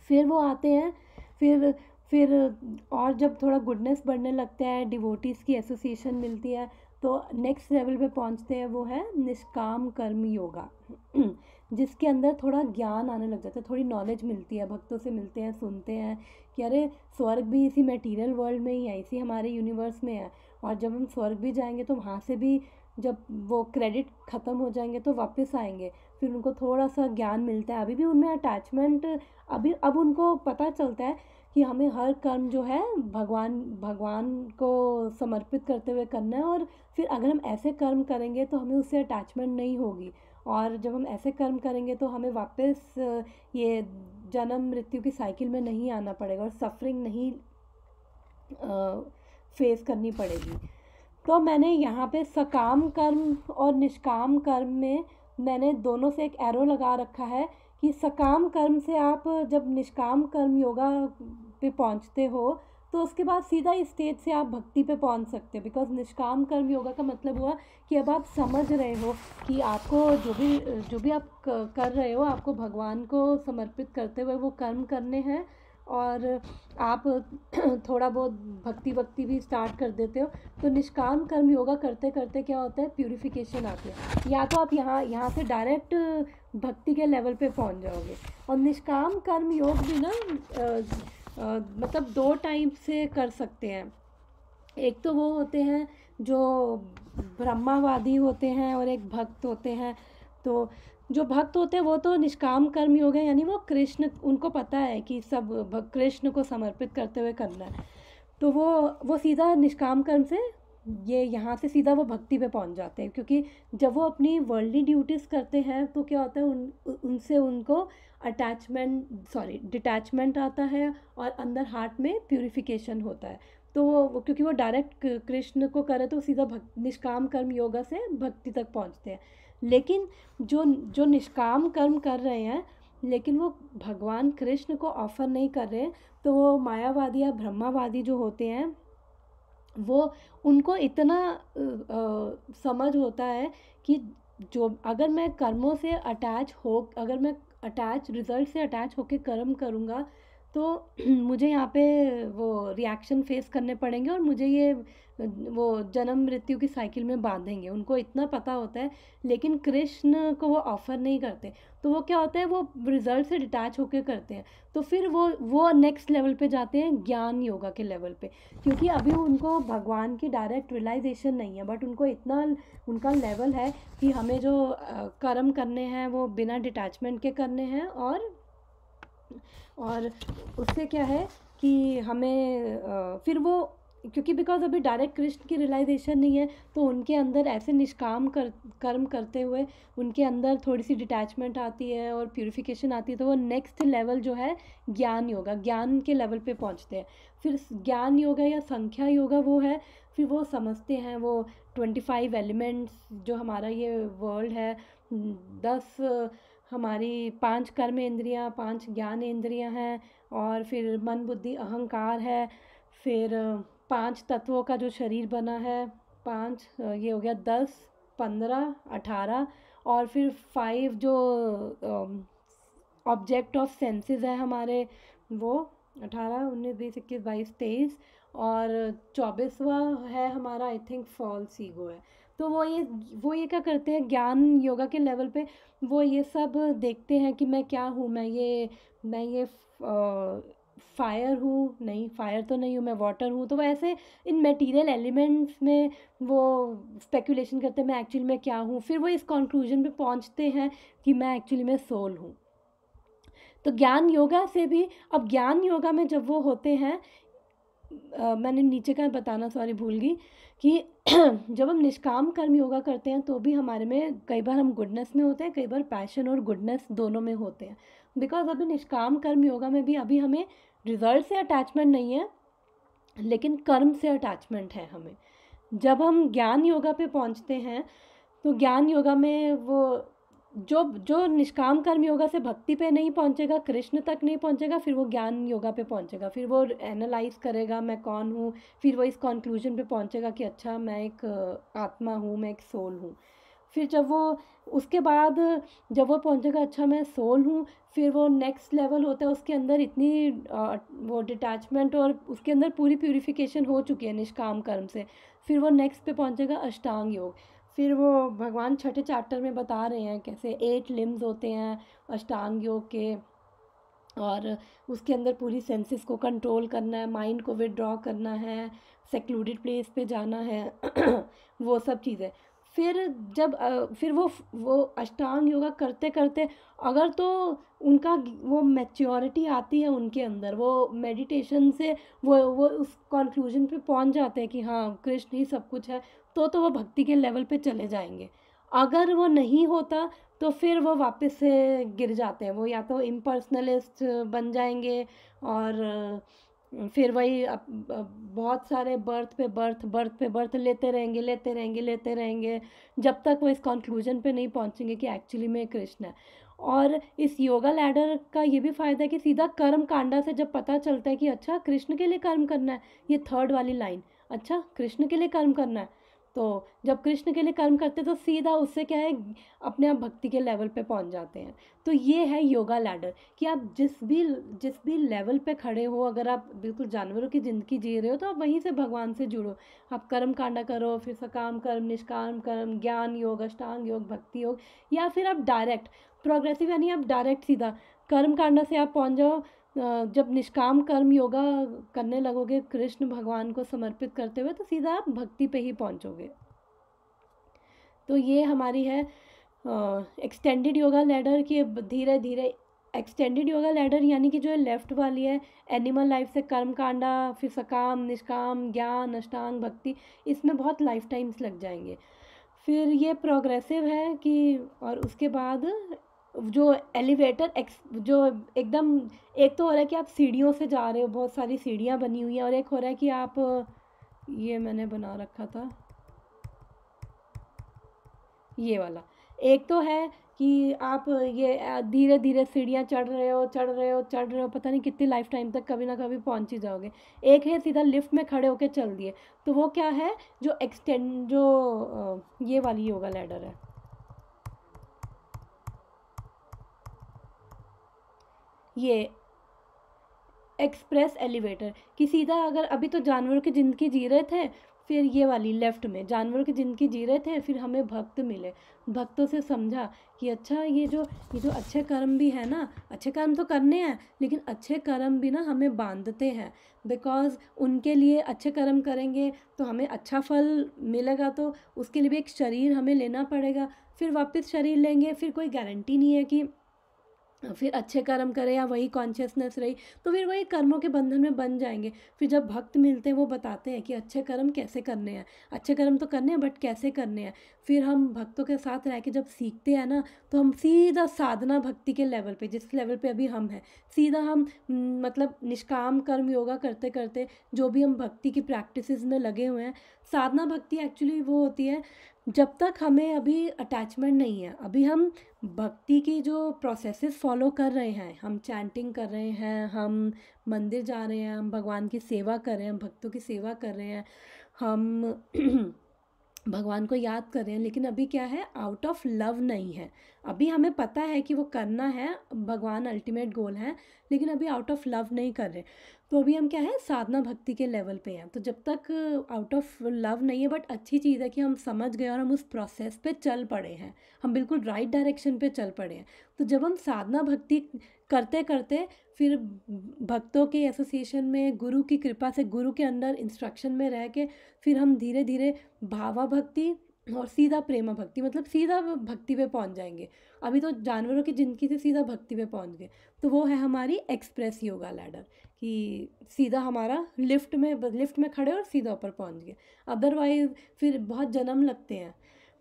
फिर वो आते हैं, फिर फिर और जब थोड़ा गुडनेस बढ़ने लगता है, डिवोटीज़ की एसोसिएशन मिलती है, तो नेक्स्ट लेवल पे पहुंचते हैं, वो है निष्काम कर्म योगा जिसके अंदर थोड़ा ज्ञान आने लग जाता है, थोड़ी नॉलेज मिलती है, भक्तों से मिलते हैं, सुनते हैं कि अरे स्वर्ग भी इसी मटेरियल वर्ल्ड में ही है, इसी हमारे यूनिवर्स में है, और जब हम स्वर्ग भी जाएंगे तो वहाँ से भी जब वो क्रेडिट ख़त्म हो जाएंगे तो वापस आएंगे। फिर उनको थोड़ा सा ज्ञान मिलता है, अभी भी उनमें अटैचमेंट, अभी अब उनको पता चलता है कि हमें हर कर्म जो है भगवान भगवान को समर्पित करते हुए करना है, और फिर अगर हम ऐसे कर्म करेंगे तो हमें उससे अटैचमेंट नहीं होगी, और जब हम ऐसे कर्म करेंगे तो हमें वापस ये जन्म मृत्यु की साइकिल में नहीं आना पड़ेगा और सफरिंग नहीं फेस करनी पड़ेगी। तो मैंने यहाँ पे सकाम कर्म और निष्काम कर्म में मैंने दोनों से एक एरो लगा रखा है कि सकाम कर्म से आप जब निष्काम कर्म योगा पे पहुँचते हो तो उसके बाद सीधा इस स्टेज से आप भक्ति पे पहुँच सकते हो, बिकॉज निष्काम कर्म योगा का मतलब हुआ कि अब आप समझ रहे हो कि आपको जो भी आप कर रहे हो आपको भगवान को समर्पित करते हुए वो कर्म करने हैं, और आप थोड़ा बहुत भक्ति भी स्टार्ट कर देते हो। तो निष्काम कर्म योगा करते करते क्या होता है, प्यूरिफिकेशन आती है, या तो आप यहाँ से डायरेक्ट भक्ति के लेवल पे पहुँच जाओगे। और निष्काम कर्म योग भी ना मतलब दो टाइप से कर सकते हैं। एक तो वो होते हैं जो ब्रह्मावादी होते हैं और एक भक्त होते हैं। तो जो भक्त होते हैं वो तो निष्काम कर्म योग है, यानी वो कृष्ण, उनको पता है कि सब कृष्ण को समर्पित करते हुए करना है, तो वो सीधा निष्काम कर्म से ये यहाँ से सीधा वो भक्ति पे पहुँच जाते हैं, क्योंकि जब वो अपनी वर्ल्डली ड्यूटीज़ करते हैं तो क्या होता है उनसे उनको डिटैचमेंट आता है, और अंदर हार्ट में प्यूरिफिकेशन होता है। तो वो क्योंकि वो डायरेक्ट कृष्ण को करे तो सीधा निष्काम कर्म योगा से भक्ति तक पहुँचते हैं। लेकिन जो निष्काम कर्म कर रहे हैं लेकिन वो भगवान कृष्ण को ऑफर नहीं कर रहे हैं, तो वो मायावादी या ब्रह्मावादी जो होते हैं वो उनको इतना समझ होता है कि जो अगर मैं कर्मों से अगर मैं रिजल्ट से अटैच होकर कर्म करूँगा तो मुझे यहाँ पे वो रिएक्शन फेस करने पड़ेंगे, और मुझे ये वो जन्म मृत्यु की साइकिल में बांधेंगे, उनको इतना पता होता है। लेकिन कृष्ण को वो ऑफ़र नहीं करते, तो वो क्या होता है, वो रिजल्ट से डिटैच होकर करते हैं। तो फिर वो नेक्स्ट लेवल पे जाते हैं, ज्ञान योगा के लेवल पे, क्योंकि अभी उनको भगवान की डायरेक्ट रियलाइजेशन नहीं है, बट उनको इतना उनका लेवल है कि हमें जो कर्म करने हैं वो बिना डिटैचमेंट के करने हैं, और उससे क्या है कि हमें फिर वो, क्योंकि बिकॉज अभी डायरेक्ट कृष्ण की रियलाइजेशन नहीं है, तो उनके अंदर ऐसे निष्काम कर्म करते हुए उनके अंदर थोड़ी सी डिटैचमेंट आती है और प्यूरिफिकेशन आती है, तो वो नेक्स्ट लेवल जो है ज्ञान योगा, ज्ञान के लेवल पे पहुंचते हैं। फिर ज्ञान योगा या संख्या योगा वो है, फिर वो समझते हैं वो 25 एलिमेंट्स जो हमारा ये वर्ल्ड है, 10 हमारी 5 कर्म इंद्रियाँ, 5 ज्ञान इंद्रियाँ हैं, और फिर मन बुद्धि अहंकार है, फिर 5 तत्वों का जो शरीर बना है, 5 ये हो गया 10 15 18, और फिर 5 जो ऑब्जेक्ट ऑफ सेंसेस है हमारे, वो 18 19 20 21 22 23, और 24वां है हमारा आई थिंक फॉल्स ईगो है। तो वो ये क्या करते हैं ज्ञान योगा के लेवल पे, वो ये सब देखते हैं कि मैं क्या हूँ, मैं ये फायर हूँ, नहीं फायर तो नहीं हूँ, मैं वाटर हूँ। तो वो ऐसे इन मटेरियल एलिमेंट्स में वो स्पेकुलेशन करते हैं मैं एक्चुअली में क्या हूँ, फिर वो इस कंक्लूजन पे पहुँचते हैं कि मैं एक्चुअली में सोल हूँ। तो ज्ञान योगा से भी, अब ज्ञान योगा में जब वो होते हैं, मैंने नीचे का बताना सॉरी भूल गई कि जब हम निष्काम कर्म योगा करते हैं तो भी हमारे में कई बार हम गुडनेस में होते हैं, कई बार पैशन और गुडनेस दोनों में होते हैं। बिकॉज अभी निष्काम कर्म योगा में भी अभी हमें रिजल्ट से अटैचमेंट नहीं है, लेकिन कर्म से अटैचमेंट है हमें। जब हम ज्ञान योगा पे पहुंचते हैं तो ज्ञान योगा में वो जो जो निष्काम कर्म योगा से भक्ति पे नहीं पहुंचेगा, कृष्ण तक नहीं पहुंचेगा, फिर वो ज्ञान योगा पे पहुंचेगा, फिर वो एनालाइज करेगा मैं कौन हूँ, फिर वो इस कंक्लूजन पे पहुंचेगा कि अच्छा मैं एक आत्मा हूँ, मैं एक सोल हूँ। फिर जब वो उसके बाद जब वो पहुंचेगा अच्छा मैं सोल हूँ, फिर वो नेक्स्ट लेवल होता है, उसके अंदर इतनी वो डिटैचमेंट और उसके अंदर पूरी प्यूरिफिकेशन हो चुकी है निष्काम कर्म से। फिर वो नेक्स्ट पे पहुंचेगा अष्टांग योग। फिर वो भगवान छठे चैप्टर में बता रहे हैं कैसे 8 लिम्स होते हैं अष्टांग योग के, और उसके अंदर पूरी सेंसेस को कंट्रोल करना है, माइंड को विदड्रॉ करना है, सेक्लूडेड प्लेस पे जाना है वो सब चीज़ें। फिर जब फिर वो अष्टांग योगा करते करते अगर तो उनका वो मैच्योरिटी आती है उनके अंदर, वो मेडिटेशन से वो उस कंक्लूजन पे पहुंच जाते हैं कि हाँ कृष्ण ही सब कुछ है, तो वो भक्ति के लेवल पे चले जाएंगे। अगर वो नहीं होता तो फिर वो वापस से गिर जाते हैं, वो या तो इम्पर्सनलिस्ट बन जाएंगे और फिर वही बहुत सारे बर्थ लेते रहेंगे जब तक वो इस कंक्लूजन पे नहीं पहुंचेंगे कि एक्चुअली में कृष्ण है। और इस योगा लैडर का ये भी फ़ायदा है कि सीधा कर्म कांडा से जब पता चलता है कि अच्छा कृष्ण के लिए कर्म करना है, ये थर्ड वाली लाइन, अच्छा कृष्ण के लिए कर्म करना है, तो जब कृष्ण के लिए कर्म करते तो सीधा उससे क्या है अपने आप भक्ति के लेवल पे पहुंच जाते हैं। तो ये है योगा लैडर कि आप जिस भी लेवल पे खड़े हो, अगर आप बिल्कुल जानवरों की ज़िंदगी जी रहे हो तो आप वहीं से भगवान से जुड़ो। आप कर्म कांडा करो, फिर सकाम कर्म, निष्काम कर्म, ज्ञान योग, अष्टांग योग, भक्ति योग, या फिर आप डायरेक्ट प्रोग्रेसिव यानी आप डायरेक्ट सीधा कर्म कांडा से आप पहुंच जाओ। जब निष्काम कर्म योगा करने लगोगे कृष्ण भगवान को समर्पित करते हुए, तो सीधा आप भक्ति पे ही पहुंचोगे। तो ये हमारी है एक्सटेंडेड योगा लैडर की धीरे धीरे एक्सटेंडेड योगा लैडर यानी कि जो लेफ्ट वाली है एनिमल लाइफ से कर्म कांडा, फिर सकाम, निष्काम, ज्ञान, अष्टांग, भक्ति, इसमें बहुत लाइफ टाइम्स लग जाएंगे। फिर ये प्रोग्रेसिव है कि और उसके बाद जो एलिवेटर जो एकदम, एक तो हो रहा है कि आप सीढ़ियों से जा रहे हो, बहुत सारी सीढ़ियाँ बनी हुई हैं, और एक हो रहा है कि आप ये मैंने बना रखा था ये वाला, एक तो है कि आप ये धीरे धीरे सीढ़ियाँ चढ़ रहे हो, पता नहीं कितनी लाइफ टाइम तक कभी ना कभी पहुंच ही जाओगे। एक है सीधा लिफ्ट में खड़े होके चल दिए, तो वो क्या है जो ये वाली योगा लैडर है, ये एक्सप्रेस एलिवेटर कि सीधा अगर अभी तो जानवरों की ज़िंदगी जी रहे थे, फिर ये वाली लेफ़्ट में जानवरों की ज़िंदगी जी रहे थे, फिर हमें भक्त मिले, भक्तों से समझा कि अच्छा ये जो अच्छे कर्म भी है ना, अच्छे कर्म तो करने हैं लेकिन अच्छे कर्म भी ना हमें बांधते हैं, बिकॉज़ उनके लिए अच्छे कर्म करेंगे तो हमें अच्छा फल मिलेगा, तो उसके लिए भी एक शरीर हमें लेना पड़ेगा, फिर वापस शरीर लेंगे, फिर कोई गारंटी नहीं है कि फिर अच्छे कर्म करें या वही कॉन्शियसनेस रही, तो फिर वही कर्मों के बंधन में बन जाएंगे। फिर जब भक्त मिलते हैं वो बताते हैं कि अच्छे कर्म कैसे करने हैं, अच्छे कर्म तो करने हैं बट कैसे करने हैं। फिर हम भक्तों के साथ रह के जब सीखते हैं ना, तो हम सीधा साधना भक्ति के लेवल पे, जिस लेवल पे अभी हम हैं, सीधा हम मतलब निष्काम कर्म योगा करते करते जो भी हम भक्ति की प्रैक्टिसेस में लगे हुए हैं, साधना भक्ति एक्चुअली वो होती है जब तक हमें अभी अटैचमेंट नहीं है, अभी हम भक्ति की जो प्रोसेसेस फॉलो कर रहे हैं, हम चैंटिंग कर रहे हैं, हम मंदिर जा रहे हैं, हम भगवान की सेवा कर रहे हैं, हम भक्तों की सेवा कर रहे हैं, हम भगवान को याद कर रहे हैं, लेकिन अभी क्या है आउट ऑफ लव नहीं है। अभी हमें पता है कि वो करना है, भगवान अल्टीमेट गोल है, लेकिन अभी आउट ऑफ लव नहीं कर रहे। तो अभी हम क्या है साधना भक्ति के लेवल पे हैं। तो जब तक आउट ऑफ लव नहीं है, बट अच्छी चीज़ है कि हम समझ गए और हम उस प्रोसेस पे चल पड़े हैं, हम बिल्कुल राइट डायरेक्शन पे चल पड़े हैं। तो जब हम साधना भक्ति करते करते फिर भक्तों के एसोसिएशन में, गुरु की कृपा से, गुरु के अंडर इंस्ट्रक्शन में रह के, फिर हम धीरे धीरे भावा भक्ति और सीधा प्रेमा भक्ति, मतलब सीधा भक्ति पे पहुंच जाएंगे। अभी तो जानवरों की जिंदगी से सीधा भक्ति पे पहुंच गए, तो वो है हमारी एक्सप्रेस योगा लैडर कि सीधा हमारा लिफ्ट में खड़े और सीधा ऊपर पहुंच गए। अदरवाइज फिर बहुत जन्म लगते हैं,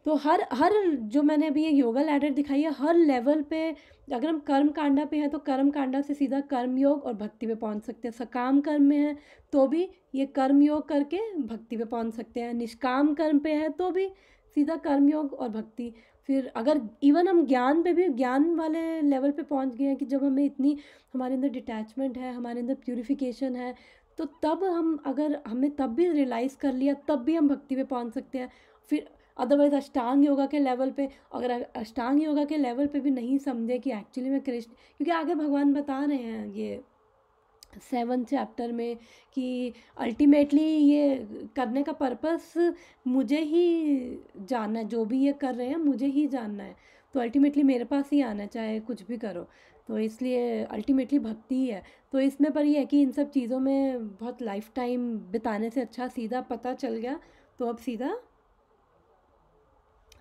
तो हर हर जो मैंने अभी ये योगा लैडर दिखाई है, हर लेवल पे अगर हम कर्म कांडा पे हैं तो कर्म कांडा से सीधा कर्म योग और भक्ति पे पहुंच सकते हैं। सकाम कर्म में है तो भी ये कर्म योग करके भक्ति पे पहुंच सकते हैं। निष्काम कर्म पे है तो भी सीधा कर्म योग और भक्ति। फिर अगर इवन हम ज्ञान पे भी, ज्ञान वाले लेवल पे पहुंच गए हैं कि जब हमें इतनी, हमारे अंदर डिटैचमेंट है, हमारे अंदर प्यूरिफिकेशन है, तो तब हम, अगर हमने तब भी रियलाइज़ कर लिया, तब भी हम भक्ति पे पहुंच सकते हैं। फिर अदरवाइज़ अष्टांग योगा के लेवल पे, अगर अष्टांग योगा के लेवल पे भी नहीं समझे कि एक्चुअली में कृष्ण, क्योंकि आगे भगवान बता रहे हैं ये 7 चैप्टर में कि अल्टीमेटली ये करने का पर्पस मुझे ही जानना है, जो भी ये कर रहे हैं मुझे ही जानना है, तो अल्टीमेटली मेरे पास ही आना है चाहे कुछ भी करो। तो इसलिए अल्टीमेटली भक्ति ही है। तो इसमें पर ये है कि इन सब चीज़ों में बहुत लाइफ टाइम बिताने से अच्छा सीधा पता चल गया, तो अब सीधा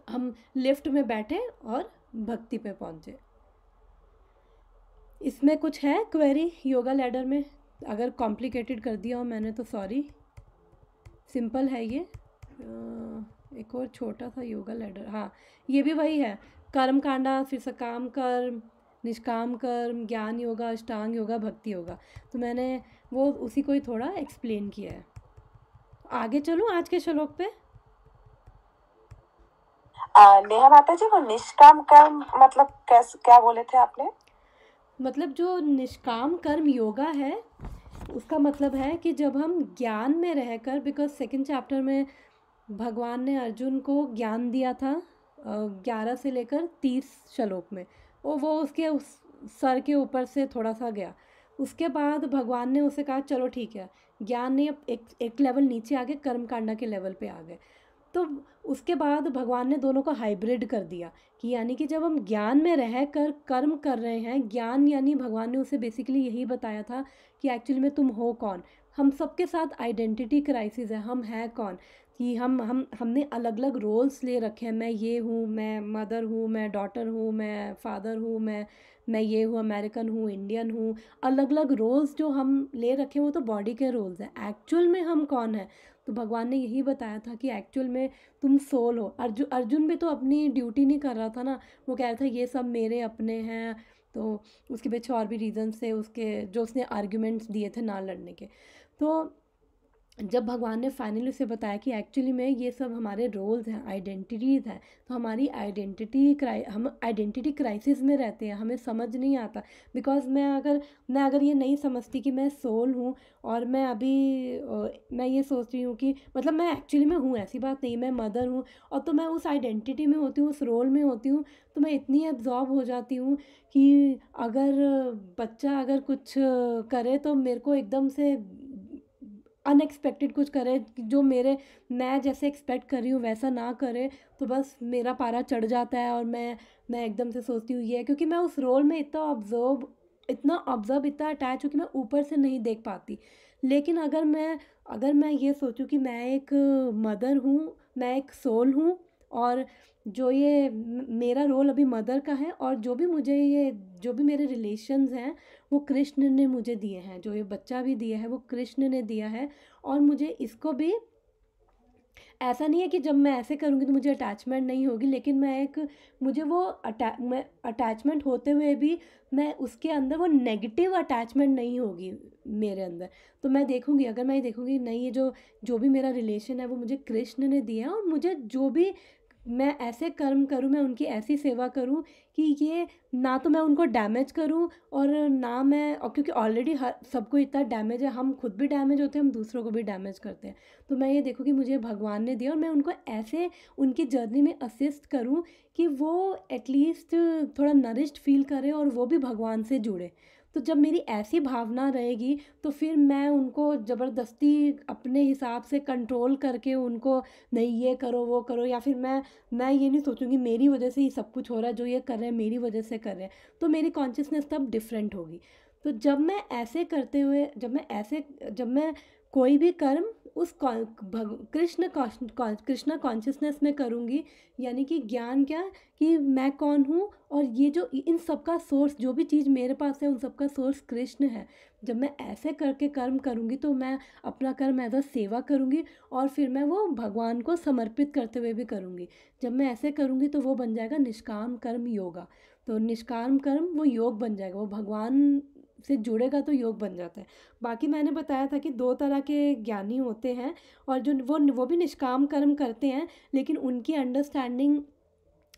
हम लिफ्ट में बैठे और भक्ति पे पहुँचे। इसमें कुछ है क्वेरी योगा लैडर में? अगर कॉम्प्लिकेटेड कर दिया हो मैंने तो सॉरी, सिंपल है ये। एक और छोटा सा योगा लैडर, हाँ ये भी वही है, कर्म कांडा, फिर सकाम कर्म, निष्काम कर्म, ज्ञान योगा, अष्टांग योगा, भक्ति योगा। तो मैंने वो उसी को ही थोड़ा एक्सप्लेन किया है। आगे चलूँ आज के श्लोक पे? नेहा माता जी, वो निष्काम कर्म मतलब कैसे, क्या बोले थे आपने? मतलब जो निष्काम कर्म योगा है उसका मतलब है कि जब हम ज्ञान में रहकर, बिकॉज 2nd चैप्टर में भगवान ने अर्जुन को ज्ञान दिया था 11 से लेकर 30 श्लोक में, और वो उसके उस सर के ऊपर से थोड़ा सा गया। उसके बाद भगवान ने उसे कहा चलो ठीक है, ज्ञान ने अब एक लेवल नीचे आ गए, कर्म कांडा के लेवल पे आ गए। तो उसके बाद भगवान ने दोनों को हाइब्रिड कर दिया कि यानी कि जब हम ज्ञान में रह कर कर्म कर रहे हैं, ज्ञान यानी भगवान ने उसे बेसिकली यही बताया था कि एक्चुअली में तुम हो कौन। हम सबके साथ आइडेंटिटी क्राइसिस है, हम हैं कौन, कि हमने अलग अलग रोल्स ले रखे हैं। मैं ये हूँ, मैं मदर हूँ, मैं डॉटर हूँ, मैं फादर हूँ, मैं ये हूँ, अमेरिकन हूँ, इंडियन हूँ। अलग अलग रोल्स जो हम ले रखे हैं वो तो बॉडी के रोल्स हैं। एक्चुअल में हम कौन है? तो भगवान ने यही बताया था कि एक्चुअल में तुम सोल हो। अर्जुन भी तो अपनी ड्यूटी नहीं कर रहा था ना, वो कह रहा था ये सब मेरे अपने हैं। तो उसके पीछे और भी रीजंस थे उसके, जो उसने आर्ग्यूमेंट्स दिए थे ना लड़ने के। तो जब भगवान ने फाइनली उसे बताया कि एक्चुअली में ये सब हमारे रोल्स हैं, आइडेंटिटीज़ हैं, तो हमारी हम आइडेंटिटी क्राइसिस में रहते हैं, हमें समझ नहीं आता। बिकॉज मैं अगर ये नहीं समझती कि मैं सोल हूँ, और मैं अभी मैं ये सोच रही हूँ कि मतलब मैं एक्चुअली में हूँ, ऐसी बात नहीं, मैं मदर हूँ, और तो मैं उस आइडेंटिटी में होती हूँ, उस रोल में होती हूँ, तो मैं इतनी एब्जॉर्ब हो जाती हूँ कि अगर बच्चा अगर कुछ करे तो मेरे को एकदम से अनएक्सपेक्टेड कुछ करे, जो मैं जैसे एक्सपेक्ट कर रही हूँ वैसा ना करे, तो बस मेरा पारा चढ़ जाता है, और मैं एकदम से सोचती हूँ ये, क्योंकि मैं उस रोल में इतना ऑब्जर्व, इतना अटैच हूँ कि मैं ऊपर से नहीं देख पाती। लेकिन अगर मैं ये सोचूं कि मैं एक मदर हूँ, मैं एक सोल हूँ, और जो ये मेरा रोल अभी मदर का है, और जो भी मेरे रिलेशंस हैं वो कृष्ण ने मुझे दिए हैं, जो ये बच्चा भी दिया है वो कृष्ण ने दिया है। और मुझे इसको भी, ऐसा नहीं है कि जब मैं ऐसे करूँगी तो मुझे अटैचमेंट नहीं होगी, लेकिन मुझे वो अटैचमेंट होते हुए भी मैं उसके अंदर वो नेगेटिव अटैचमेंट नहीं होगी मेरे अंदर। तो मैं देखूँगी, अगर मैं ये देखूँगी नहीं, ये जो भी मेरा रिलेशन है वो मुझे कृष्ण ने दिया है, और मुझे जो भी मैं ऐसे कर्म करूँ, मैं उनकी ऐसी सेवा करूँ कि ये ना तो मैं उनको डैमेज करूँ, और ना मैं, और क्योंकि ऑलरेडी हर सबको इतना डैमेज है, हम खुद भी डैमेज होते हैं, हम दूसरों को भी डैमेज करते हैं। तो मैं ये देखूँ कि मुझे भगवान ने दिया, और मैं उनको ऐसे उनकी जर्नी में असिस्ट करूँ कि वो एटलीस्ट थोड़ा नरिश्ड फील करें, और वो भी भगवान से जुड़े। तो जब मेरी ऐसी भावना रहेगी तो फिर मैं उनको ज़बरदस्ती अपने हिसाब से कंट्रोल करके उनको, नहीं ये करो वो करो, या फिर मैं ये नहीं सोचूंगी मेरी वजह से ही सब कुछ हो रहा है, जो ये कर रहे हैं मेरी वजह से कर रहे हैं, तो मेरी कॉन्शियसनेस तब डिफरेंट होगी। तो जब मैं कोई भी कर्म उस कृष्णा कॉन्शियसनेस में करूँगी, यानी कि ज्ञान क्या, कि मैं कौन हूँ, और ये जो इन सब का सोर्स, जो भी चीज़ मेरे पास है उन सब का सोर्स कृष्ण है। जब मैं ऐसे करके कर्म करूँगी तो मैं अपना कर्म एज अ सेवा करूँगी, और फिर मैं वो भगवान को समर्पित करते हुए भी करूँगी। जब मैं ऐसे करूँगी तो वो बन जाएगा निष्काम कर्म योगा। तो निष्काम कर्म वो योग बन जाएगा, वो भगवान से जुड़ेगा तो योग बन जाता है। बाकी मैंने बताया था कि 2 तरह के ज्ञानी होते हैं, और जो वो भी निष्काम कर्म करते हैं, लेकिन उनकी अंडरस्टैंडिंग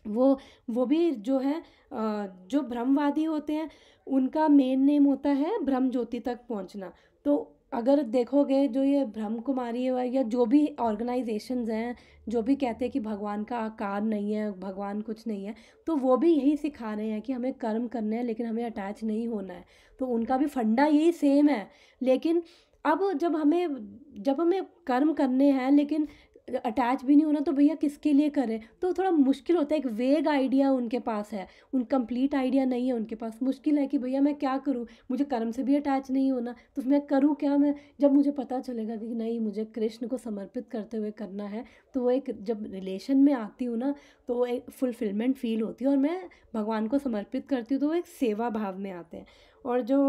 वो भी जो है जो ब्रह्मवादी होते हैं उनका मेन नेम होता है ब्रह्म ज्योति तक पहुंचना। तो अगर देखोगे जो ये ब्रह्म कुमारी है या जो भी ऑर्गेनाइजेशंस हैं जो भी कहते हैं कि भगवान का आकार नहीं है, भगवान कुछ नहीं है, तो वो भी यही सिखा रहे हैं कि हमें कर्म करने हैं लेकिन हमें अटैच नहीं होना है। तो उनका भी फंडा यही सेम है। लेकिन अब जब हमें कर्म करने हैं लेकिन अटैच भी नहीं होना, तो भैया किसके लिए करें? तो थोड़ा मुश्किल होता है, एक वेग आइडिया उनके पास है, उन कंप्लीट आइडिया नहीं है उनके पास। मुश्किल है कि भैया मैं क्या करूं, मुझे कर्म से भी अटैच नहीं होना, तो मैं करूं क्या? मैं जब मुझे पता चलेगा कि नहीं मुझे कृष्ण को समर्पित करते हुए करना है, तो वो एक जब रिलेशन में आती हूँ ना, तो वो एक फुलफिलमेंट फील होती है, और मैं भगवान को समर्पित करती हूँ तो वो एक सेवा भाव में आते हैं। और जो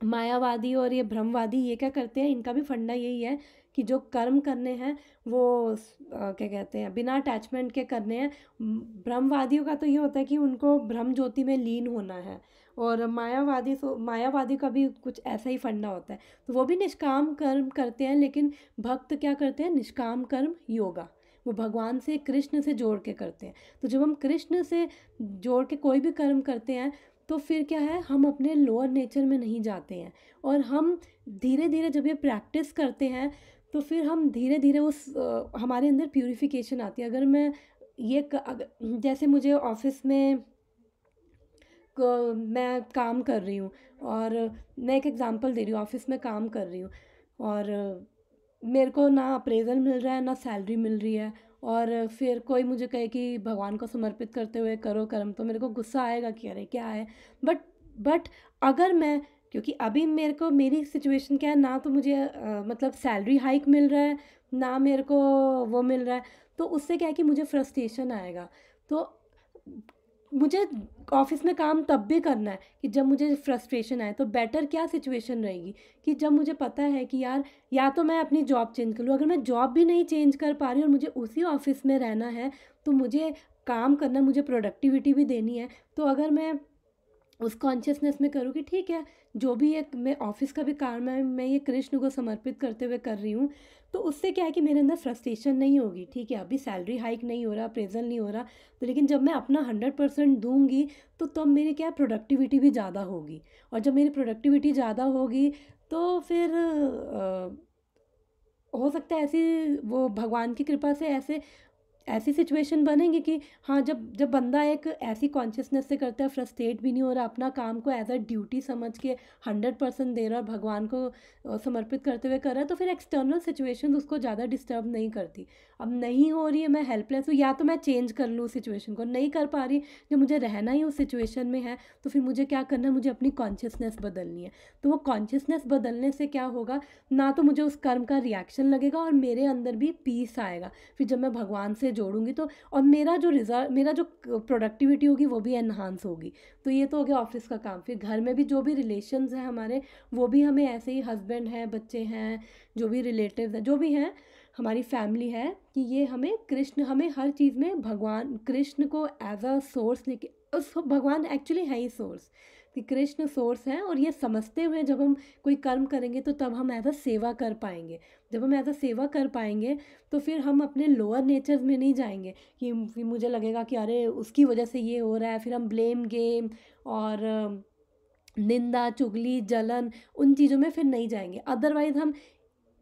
मायावादी और ये ब्रह्मवादी ये क्या करते हैं, इनका भी फंडा यही है कि जो कर्म करने हैं वो क्या कहते हैं बिना अटैचमेंट के करने हैं। ब्रह्मवादियों का तो ये होता है कि उनको ब्रह्म ज्योति में लीन होना है, और मायावादी का भी कुछ ऐसा ही फंडा होता है। तो वो भी निष्काम कर्म करते हैं, लेकिन भक्त क्या करते हैं, निष्काम कर्म योगा, वो भगवान से कृष्ण से जोड़ के करते हैं। तो जब हम कृष्ण से जोड़ के कोई भी कर्म करते हैं तो फिर क्या है, हम अपने लोअर नेचर में नहीं जाते हैं, और हम धीरे धीरे जब ये प्रैक्टिस करते हैं तो फिर हम धीरे धीरे हमारे अंदर प्यूरिफिकेशन आती है। अगर मैं जैसे मुझे ऑफिस में मैं काम कर रही हूँ, और मैं एक एग्जांपल दे रही हूँ, ऑफिस में काम कर रही हूँ, और मेरे को ना अप्रेजल मिल रहा है ना सैलरी मिल रही है, और फिर कोई मुझे कहे कि भगवान को समर्पित करते हुए करो कर्म, तो मेरे को गुस्सा आएगा कि अरे क्या है। बट अगर मैं, क्योंकि अभी मेरे को मेरी सिचुएशन क्या है, ना तो मुझे मतलब सैलरी हाइक मिल रहा है, ना मेरे को वो मिल रहा है, तो उससे क्या है कि मुझे फ्रस्ट्रेशन आएगा। तो मुझे ऑफिस में काम तब भी करना है कि जब मुझे फ्रस्ट्रेशन आए। तो बेटर क्या सिचुएशन रहेगी कि जब मुझे पता है कि यार या तो मैं अपनी जॉब चेंज कर लूँ, अगर मैं जॉब भी नहीं चेंज कर पा रही और मुझे उसी ऑफिस में रहना है, तो मुझे काम करना, मुझे प्रोडक्टिविटी भी देनी है, तो अगर मैं उस कॉन्शियसनेस में करूँ कि ठीक है जो भी एक मैं ऑफिस का भी काम है मैं ये कृष्ण को समर्पित करते हुए कर रही हूँ, तो उससे क्या है कि मेरे अंदर फ्रस्ट्रेशन नहीं होगी। ठीक है अभी सैलरी हाइक नहीं हो रहा, अप्रेजल नहीं हो रहा, तो लेकिन जब मैं अपना 100% दूंगी तो तब मेरी क्या प्रोडक्टिविटी भी ज़्यादा होगी, और जब मेरी प्रोडक्टिविटी ज़्यादा होगी तो फिर हो सकता है ऐसी वो भगवान की कृपा से ऐसी सिचुएशन बनेगी कि हाँ, जब बंदा एक ऐसी कॉन्शियसनेस से करता है, फ्रस्ट्रेट भी नहीं हो रहा, अपना काम को एज अ ड्यूटी समझ के 100% दे रहा है और भगवान को समर्पित करते हुए कर रहा है, तो फिर एक्सटर्नल सिचुएशन उसको ज़्यादा डिस्टर्ब नहीं करती। अब नहीं हो रही है, मैं हेल्पलेस हूँ, या तो मैं चेंज कर लूँ सिचुएशन को, नहीं कर पा रही, जो मुझे रहना ही उस सिचुएशन में है, तो फिर मुझे क्या करना है, मुझे अपनी कॉन्शियसनेस बदलनी है। तो वो कॉन्शियसनेस बदलने से क्या होगा, ना तो मुझे उस कर्म का रिएक्शन लगेगा और मेरे अंदर भी पीस आएगा। फिर जब मैं भगवान से जोड़ूंगी तो, और मेरा जो प्रोडक्टिविटी होगी वो भी एनहांस होगी। तो ये तो हो गया ऑफिस का काम। फिर घर में भी जो भी रिलेशंस हैं हमारे, वो भी हमें ऐसे ही, हस्बैंड हैं, बच्चे हैं, जो भी रिलेटिव्स हैं, जो भी हैं, हमारी फैमिली है, कि ये हमें हर चीज़ में भगवान कृष्ण को एज अ सोर्स लेके, उस भगवान एक्चुअली है ही सोर्स, कि कृष्ण सोर्स है, और ये समझते हुए जब हम कोई कर्म करेंगे तो तब हम एज अ सेवा कर पाएंगे। जब हम एज अ सेवा कर पाएंगे तो फिर हम अपने लोअर नेचर्स में नहीं जाएंगे कि मुझे लगेगा कि अरे उसकी वजह से ये हो रहा है, फिर हम ब्लेम गेम और निंदा चुगली जलन उन चीज़ों में फिर नहीं जाएंगे। अदरवाइज़ हम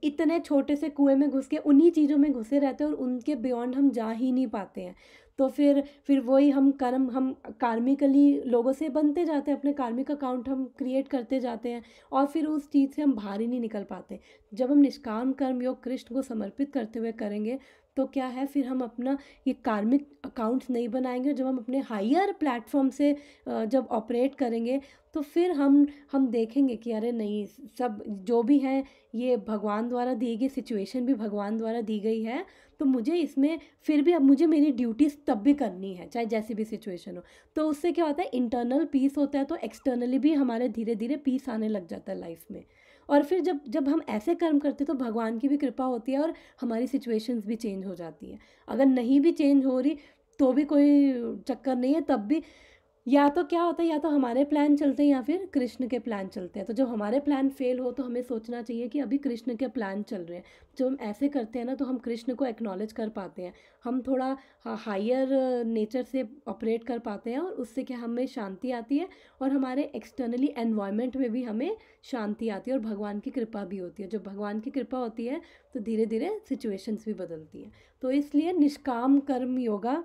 इतने छोटे से कुएं में घुस के उन्हीं चीज़ों में घुसे रहते हैं और उनके बियॉन्ड हम जा ही नहीं पाते हैं। तो फिर वही हम कार्मिकली लोगों से बनते जाते हैं, अपने कार्मिक अकाउंट हम क्रिएट करते जाते हैं, और फिर उस चीज़ से हम बाहर ही नहीं निकल पाते। जब हम निष्काम कर्म योग कृष्ण को समर्पित करते हुए करेंगे तो क्या है, फिर हम अपना ये कार्मिक अकाउंट्स नहीं बनाएंगे। जब हम अपने हायर प्लेटफॉर्म से जब ऑपरेट करेंगे तो फिर हम देखेंगे कि अरे नहीं, सब जो भी है ये भगवान द्वारा दी गई सिचुएशन भी भगवान द्वारा दी गई है, तो मुझे इसमें फिर भी अब मुझे मेरी ड्यूटीज़ तब भी करनी है, चाहे जैसी भी सिचुएशन हो। तो उससे क्या होता है, इंटरनल पीस होता है, तो एक्सटर्नली भी हमारे धीरे धीरे पीस आने लग जाता है लाइफ में। और फिर जब जब हम ऐसे कर्म करते तो भगवान की भी कृपा होती है और हमारी सिचुएशंस भी चेंज हो जाती हैं। अगर नहीं भी चेंज हो रही तो भी कोई चक्कर नहीं है, तब भी या तो क्या होता है, या तो हमारे प्लान चलते हैं या फिर कृष्ण के प्लान चलते हैं। तो जब हमारे प्लान फेल हो तो हमें सोचना चाहिए कि अभी कृष्ण के प्लान चल रहे हैं। जब हम ऐसे करते हैं ना तो हम कृष्ण को एक्नॉलेज कर पाते हैं, हम थोड़ा हायर नेचर से ऑपरेट कर पाते हैं, और उससे क्या हमें शांति आती है और हमारे एक्सटर्नली एनवायरनमेंट में भी हमें शांति आती है और भगवान की कृपा भी होती है। जब भगवान की कृपा होती है तो धीरे धीरे सिचुएशंस भी बदलती हैं। तो इसलिए निष्काम कर्म योगा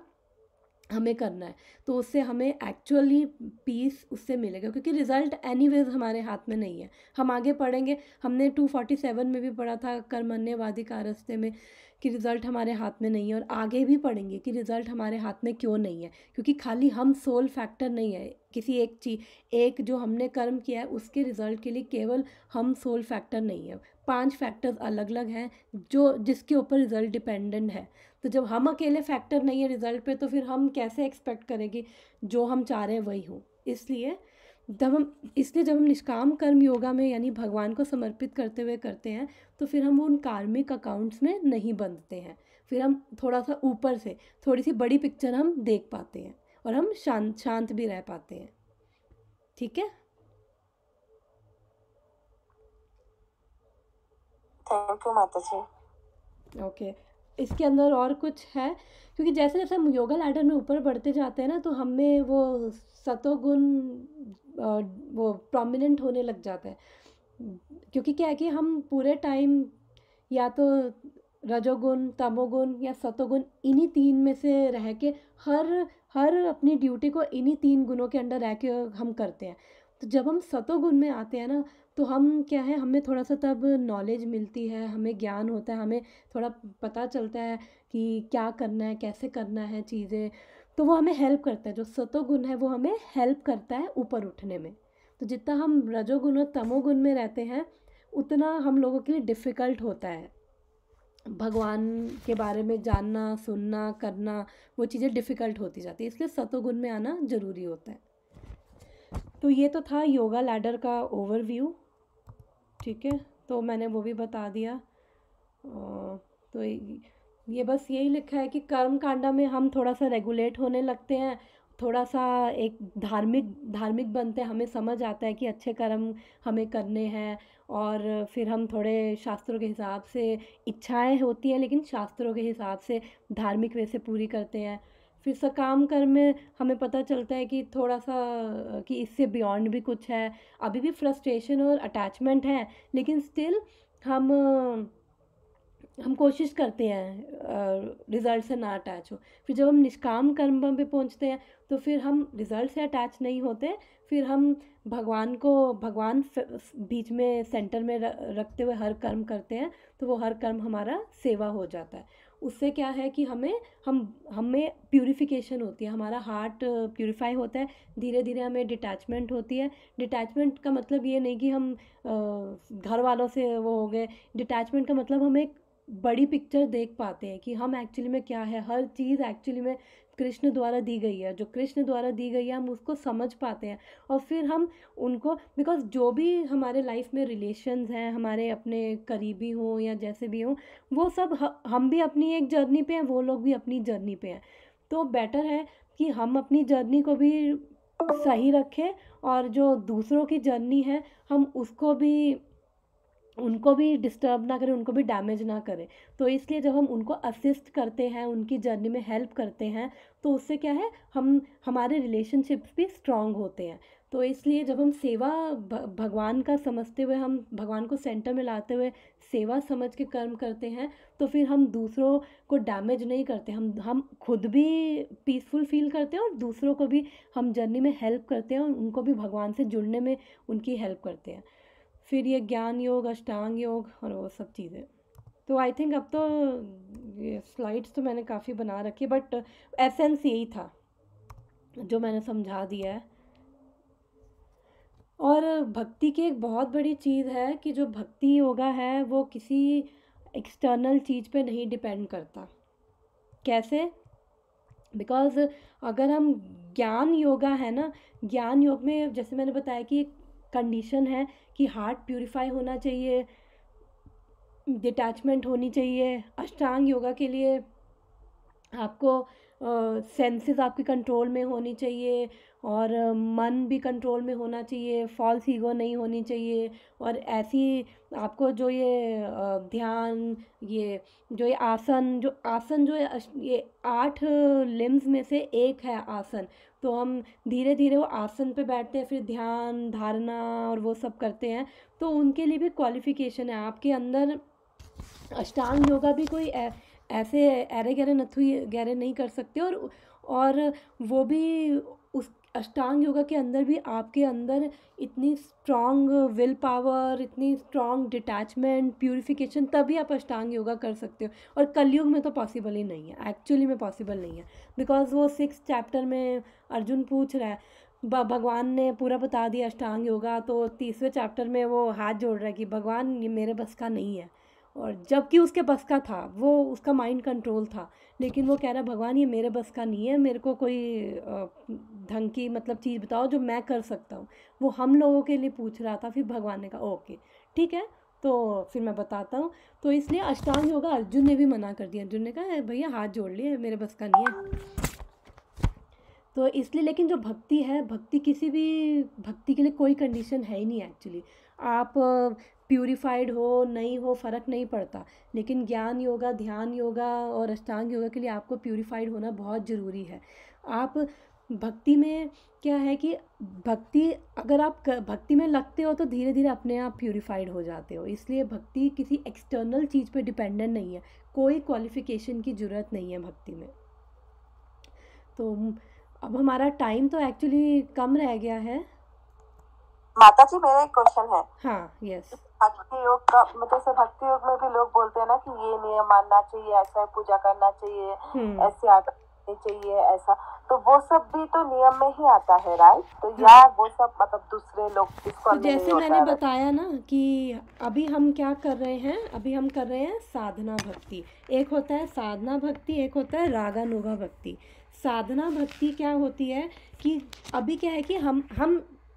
हमें करना है, तो उससे हमें एक्चुअली पीस उससे मिलेगा, क्योंकि रिज़ल्ट एनीवेज हमारे हाथ में नहीं है। हम आगे पढ़ेंगे, हमने 247 में भी पढ़ा था कर्मण्यवादी का रास्ते में कि रिज़ल्ट हमारे हाथ में नहीं है, और आगे भी पढ़ेंगे कि रिज़ल्ट हमारे हाथ में क्यों नहीं है। क्योंकि खाली हम सोल फैक्टर नहीं है, किसी एक चीज़ एक जो हमने कर्म किया है उसके रिज़ल्ट के लिए केवल हम सोल फैक्टर नहीं है, 5 फैक्टर्स अलग अलग हैं जो जिसके ऊपर रिज़ल्ट डिपेंडेंट है। तो जब हम अकेले फैक्टर नहीं है रिज़ल्ट पे, तो फिर हम कैसे एक्सपेक्ट करेंगे जो हम चाह रहे हैं वही हो। इसलिए जब हम निष्काम कर्म योगा में यानी भगवान को समर्पित करते हुए करते हैं तो फिर हम उन कार्मिक अकाउंट्स में नहीं बंधते हैं। फिर हम थोड़ा सा ऊपर से थोड़ी सी बड़ी पिक्चर हम देख पाते हैं और हम शांत भी रह पाते हैं। ठीक है, थैंक यू माता जी। ओके। इसके अंदर और कुछ है, क्योंकि जैसे जैसे हम योगा लैडर में ऊपर बढ़ते जाते हैं ना तो हमें वो सतोगुण वो प्रोमिनेंट होने लग जाता है। क्योंकि क्या है कि हम पूरे टाइम या तो रजोगुण, तमोगुण या सतोगुण इन्हीं 3 में से रह के हर अपनी ड्यूटी को इन्हीं 3 गुणों के अंडर रह के हम करते हैं। तो जब हम सतोगुण में आते हैं ना तो हम क्या है, हमें थोड़ा सा तब नॉलेज मिलती है, हमें ज्ञान होता है, हमें थोड़ा पता चलता है कि क्या करना है, कैसे करना है चीज़ें। तो वो हमें हेल्प करता है, जो सतोगुण है वो हमें हेल्प करता है ऊपर उठने में। तो जितना हम रजोगुण और तमोगुण में रहते हैं उतना हम लोगों के लिए डिफ़िकल्ट होता है भगवान के बारे में जानना, सुनना, करना, वो चीज़ें डिफ़िकल्ट होती जाती है। इसलिए सतोगुण में आना ज़रूरी होता है। तो ये तो था योगा लैडर का ओवरव्यू। ठीक है, तो मैंने वो भी बता दिया। तो ये बस यही लिखा है कि कर्म कांडा में हम थोड़ा सा रेगुलेट होने लगते हैं, थोड़ा सा एक धार्मिक बनते हैं, हमें समझ आता है कि अच्छे कर्म हमें करने हैं, और फिर हम थोड़े शास्त्रों के हिसाब से, इच्छाएं होती हैं लेकिन शास्त्रों के हिसाब से धार्मिक वे से पूरी करते हैं। फिर सकाम कर्म में हमें पता चलता है कि थोड़ा सा कि इससे बियॉन्ड भी कुछ है, अभी भी फ्रस्ट्रेशन और अटैचमेंट है, लेकिन स्टिल हम कोशिश करते हैं रिज़ल्ट से ना अटैच हो। फिर जब हम निष्काम कर्म पे पहुंचते हैं तो फिर हम रिज़ल्ट से अटैच नहीं होते, फिर हम भगवान बीच में सेंटर में रखते हुए हर कर्म करते हैं, तो वो हर कर्म हमारा सेवा हो जाता है। उससे क्या है कि हमें प्यूरिफिकेशन होती है, हमारा हार्ट प्यूरिफाई होता है, धीरे धीरे हमें डिटैचमेंट होती है। डिटैचमेंट का मतलब ये नहीं कि हम घर वालों से वो हो गए, डिटैचमेंट का मतलब हम एक बड़ी पिक्चर देख पाते हैं कि हम एक्चुअली में क्या है, हर चीज़ एक्चुअली में कृष्ण द्वारा दी गई है, जो कृष्ण द्वारा दी गई है हम उसको समझ पाते हैं। और फिर हम उनको, बिकॉज जो भी हमारे लाइफ में रिलेशंस हैं, हमारे अपने करीबी हों या जैसे भी हों, वो सब हम भी अपनी एक जर्नी पे हैं, वो लोग भी अपनी जर्नी पे हैं। तो बेटर है कि हम अपनी जर्नी को भी सही रखें, और जो दूसरों की जर्नी है हम उनको भी डिस्टर्ब ना करें, उनको भी डैमेज ना करें। तो इसलिए जब हम उनको असिस्ट करते हैं, उनकी जर्नी में हेल्प करते हैं, तो उससे क्या है, हमारे रिलेशनशिप्स भी स्ट्रांग होते हैं। तो इसलिए जब हम सेवा भगवान का समझते हुए, हम भगवान को सेंटर में लाते हुए सेवा समझ के कर्म करते हैं, तो फिर हम दूसरों को डैमेज नहीं करते, हम खुद भी पीसफुल फील करते हैं और दूसरों को भी हम जर्नी में हेल्प करते हैं और उनको भी भगवान से जुड़ने में उनकी हेल्प करते हैं। फिर ये ज्ञान योग, अष्टांग योग और वो सब चीज़ें। तो आई थिंक अब तो ये स्लाइड्स तो मैंने काफ़ी बना रखी है, बट एसेंस यही था जो मैंने समझा दिया है। और भक्ति की एक बहुत बड़ी चीज़ है कि जो भक्ति योगा है वो किसी एक्सटर्नल चीज़ पे नहीं डिपेंड करता। कैसे? बिकॉज अगर हम ज्ञान योगा है ना, ज्ञान योग में जैसे मैंने बताया कि एक कंडीशन है कि हार्ट प्यूरिफाई होना चाहिए, डिटैचमेंट होनी चाहिए। अष्टांग योगा के लिए आपको सेंसेस आपके कंट्रोल में होनी चाहिए और मन भी कंट्रोल में होना चाहिए, फॉल्स ईगो नहीं होनी चाहिए। और ऐसी आपको जो ये ध्यान, ये जो ये आसन जो है ये 8 लिम्स में से एक है आसन। तो हम धीरे धीरे वो आसन पे बैठते हैं, फिर ध्यान धारणा और वो सब करते हैं। तो उनके लिए भी क्वालिफिकेशन है आपके अंदर। अष्टांग योगा भी कोई ऐसे ऐरे गहरे नथु गहरे नहीं कर सकते। और वो भी उस अष्टांग योगा के अंदर भी आपके अंदर इतनी स्ट्रॉन्ग विल पावर, इतनी स्ट्रॉन्ग डिटैचमेंट, प्यूरिफिकेशन, तभी आप अष्टांग योगा कर सकते हो। और कलयुग में तो पॉसिबल ही नहीं है, एक्चुअली में पॉसिबल नहीं है। बिकॉज वो 6th चैप्टर में अर्जुन पूछ रहा है, भगवान ने पूरा बता दिया अष्टांग योगा, तो 30वें चैप्टर में वो हाथ जोड़ रहा है कि भगवान ये मेरे बस का नहीं है। और जबकि उसके बस का था, वो उसका माइंड कंट्रोल था, लेकिन वो कह रहा भगवान ये मेरे बस का नहीं है, मेरे को कोई ढंग की मतलब चीज़ बताओ जो मैं कर सकता हूँ। वो हम लोगों के लिए पूछ रहा था। फिर भगवान ने कहा ओके ठीक है, तो फिर मैं बताता हूँ। तो इसलिए अष्टांग योगा अर्जुन ने भी मना कर दिया। अर्जुन ने कहा भैया हाथ जोड़ लिए, मेरे बस का नहीं है। तो इसलिए, लेकिन जो भक्ति है, भक्ति किसी भी भक्ति के लिए कोई कंडीशन है ही नहीं एक्चुअली। आप प्यूरिफाइड हो नहीं हो फ़र्क नहीं पड़ता, लेकिन ज्ञान योगा, ध्यान योगा और अष्टांग योगा के लिए आपको प्यूरिफाइड होना बहुत ज़रूरी है। आप भक्ति में क्या है कि भक्ति अगर आप भक्ति में लगते हो तो धीरे धीरे अपने आप प्यूरिफाइड हो जाते हो। इसलिए भक्ति किसी एक्सटर्नल चीज़ पे डिपेंडेंट नहीं है, कोई क्वालिफिकेशन की ज़रूरत नहीं है भक्ति में। तो अब हमारा टाइम तो एक्चुअली कम रह गया है। माता जी मेरा एक क्वेश्चन है। हाँ, यस। भक्ति योग का मतलब से भक्ति योग में भी लोग बोलते हैं ना कि ये नियम मानना चाहिए, ऐसा पूजा करना चाहिए, ऐसे आदत करनी चाहिए, ऐसा। तो वो सब भी तो नियम में ही आता है, राइट? तो या वो सब मतलब दूसरे लोग इसको तो जैसे मैंने बताया ना कि अभी हम क्या कर रहे हैं, अभी हम कर रहे हैं साधना भक्ति। एक होता है साधना भक्ति, एक होता है रागानुगा भक्ति। साधना भक्ति क्या होती है कि अभी क्या है कि हम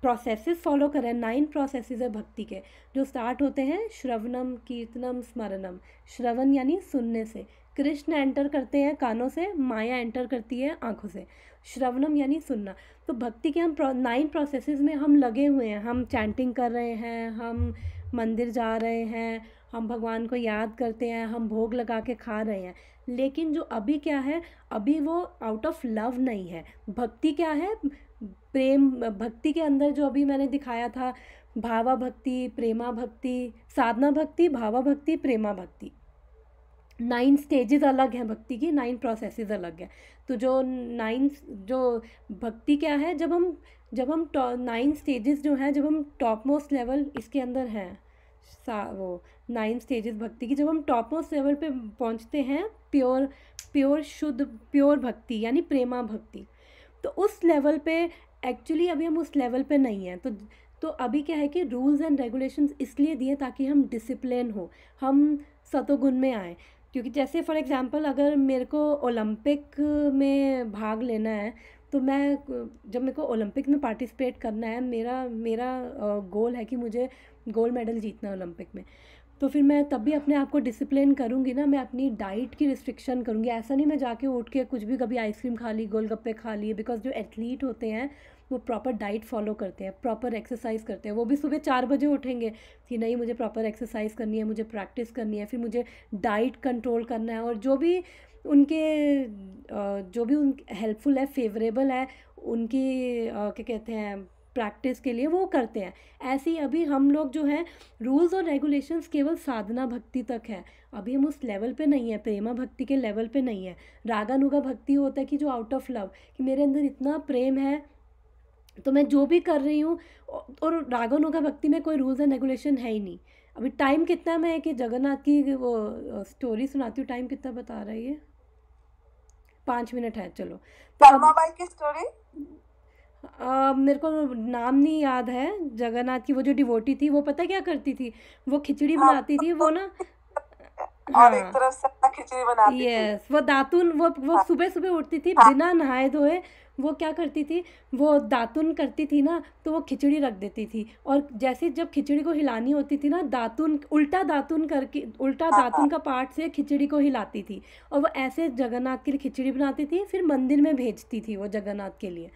प्रोसेसेस फॉलो कर रहे हैं। 9 प्रोसेसेस है भक्ति के, जो स्टार्ट होते हैं श्रवणम, कीर्तनम, स्मरणम। श्रवण यानी सुनने से, कृष्ण एंटर करते हैं कानों से, माया एंटर करती है आँखों से। श्रवणम यानी सुनना। तो भक्ति के हम 9 प्रोसेसेस में हम लगे हुए हैं। हम चैंटिंग कर रहे हैं, हम मंदिर जा रहे हैं, हम भगवान को याद करते हैं, हम भोग लगा के खा रहे हैं। लेकिन जो अभी क्या है, अभी वो आउट ऑफ लव नहीं है। भक्ति क्या है? प्रेम। भक्ति के अंदर जो अभी मैंने दिखाया था, भावा भक्ति, प्रेमा भक्ति, साधना भक्ति, भावा भक्ति, प्रेमा भक्ति। 9 स्टेजेस अलग हैं भक्ति की, 9 प्रोसेसेस अलग हैं। तो जो 9 जो भक्ति क्या है, जब हम 9 स्टेजेस जो हैं, जब हम टॉप मोस्ट लेवल इसके अंदर हैं, वो 9 स्टेजेस भक्ति की, जब हम टॉप मोस्ट लेवल पे पहुंचते हैं, प्योर शुद्ध प्योर भक्ति यानी प्रेमा भक्ति, तो उस लेवल पे एक्चुअली अभी हम उस लेवल पे नहीं हैं। तो अभी क्या है कि रूल्स एंड रेगुलेशंस इसलिए दिए ताकि हम डिसिप्लिन हो, हम सतोगुण में आए। क्योंकि जैसे फॉर एग्जांपल अगर मेरे को ओलंपिक में भाग लेना है, तो जब मेरे को ओलंपिक में पार्टिसिपेट करना है, मेरा गोल है कि मुझे गोल्ड मेडल जीतना है ओलंपिक में, तो फिर मैं तब भी अपने आप को डिसिप्लिन करूँगी ना। मैं अपनी डाइट की रिस्ट्रिक्शन करूँगी। ऐसा नहीं मैं जाके उठ के कुछ भी कभी आइसक्रीम खा ली, गोलगप्पे खा लिए। बिकॉज जो एथलीट होते हैं वो प्रॉपर डाइट फॉलो करते हैं, प्रॉपर एक्सरसाइज करते हैं। वो भी सुबह 4 बजे उठेंगे कि नहीं मुझे प्रॉपर एक्सरसाइज करनी है, मुझे प्रैक्टिस करनी है, फिर मुझे डाइट कंट्रोल करना है। और जो भी उनके हेल्पफुल है, फेवरेबल है उनकी क्या कहते हैं प्रैक्टिस के लिए, वो करते हैं। ऐसे ही अभी हम लोग जो हैं, रूल्स और रेगुलेशंस केवल साधना भक्ति तक है। अभी हम उस लेवल पे नहीं है, प्रेमा भक्ति के लेवल पे नहीं है। रागानुगा भक्ति होता है कि जो आउट ऑफ लव, कि मेरे अंदर इतना प्रेम है तो मैं जो भी कर रही हूँ, और रागानुगा भक्ति में कोई रूल्स एंड रेगुलेशन है ही नहीं। अभी टाइम कितना मैं कि जगन्नाथ की वो स्टोरी सुनाती हूँ, टाइम कितना बता रही है, 5 मिनट है, चलो। तो कर्माबाई की स्टोरी, मेरे को नाम नहीं याद है जगन्नाथ की। वो जो डिवोटी थी, वो पता क्या करती थी, वो खिचड़ी हाँ, बनाती थी, वो ना, और एक हाँ, तरफ से अपना खिचड़ी बनाती थी। यस, वो दातुन, वो हाँ, सुबह सुबह उठती थी हाँ, बिना नहाए धोए। वो क्या करती थी, वो दातुन करती थी ना, तो वो खिचड़ी रख देती थी, और जैसे जब खिचड़ी को हिलानी होती थी ना, दातुन उल्टा दातुन करके, उल्टा हाँ, दातुन हाँ। का पार्ट से खिचड़ी को हिलाती थी, और वो ऐसे जगन्नाथ के लिए खिचड़ी बनाती थी, फिर मंदिर में भेजती थी वो जगन्नाथ के लिए।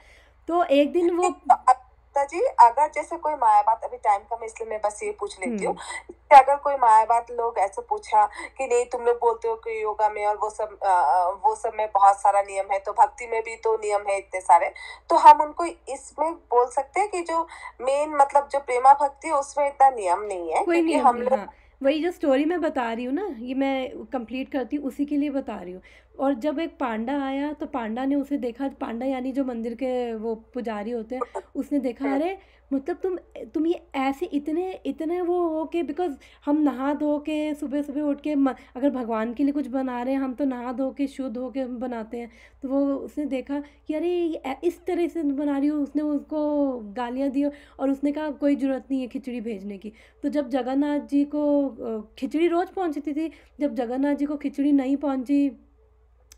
तो एक दिन वो, ठीक, तो अनीता जी, अगर जैसे कोई मायावाद, अभी टाइम कम है इसलिए मैं बस ये पूछ लेती हूँ, हम्म, कि अगर कोई मायावाद लोग ऐसे पूछा कि नहीं तुम लोग बोलते हो कि योगा में और वो सब में बहुत सारा नियम है, तो भक्ति में भी तो नियम है इतने सारे, तो हम उनको इसमें बोल सकते हैं कि जो मेन मतलब जो प्रेमा भक्ति है उसमें इतना नियम नहीं है, कोई क्योंकि नियम हम नहीं, लोग। हाँ। वही जो स्टोरी मैं बता रही हूँ ना, ये मैं कंप्लीट करती हूँ, उसी के लिए बता रही हूँ। और जब एक पांडा आया, तो पांडा ने उसे देखा, पांडा यानी जो मंदिर के वो पुजारी होते हैं, उसने देखा, अरे मतलब तुम ये ऐसे इतने इतने वो हो के, बिकॉज हम नहा धो के सुबह सुबह उठ के अगर भगवान के लिए कुछ बना रहे हैं, हम तो नहा धो के शुद्ध हो के हम बनाते हैं। तो वो उसने देखा कि अरे ये इस तरह से बना रही हूँ, उसने उसको गालियाँ दी, और उसने कहा कोई ज़रूरत नहीं है खिचड़ी भेजने की। तो जब जगन्नाथ जी को खिचड़ी रोज़ पहुंचती थी, जब जगन्नाथ जी को खिचड़ी नहीं पहुंची,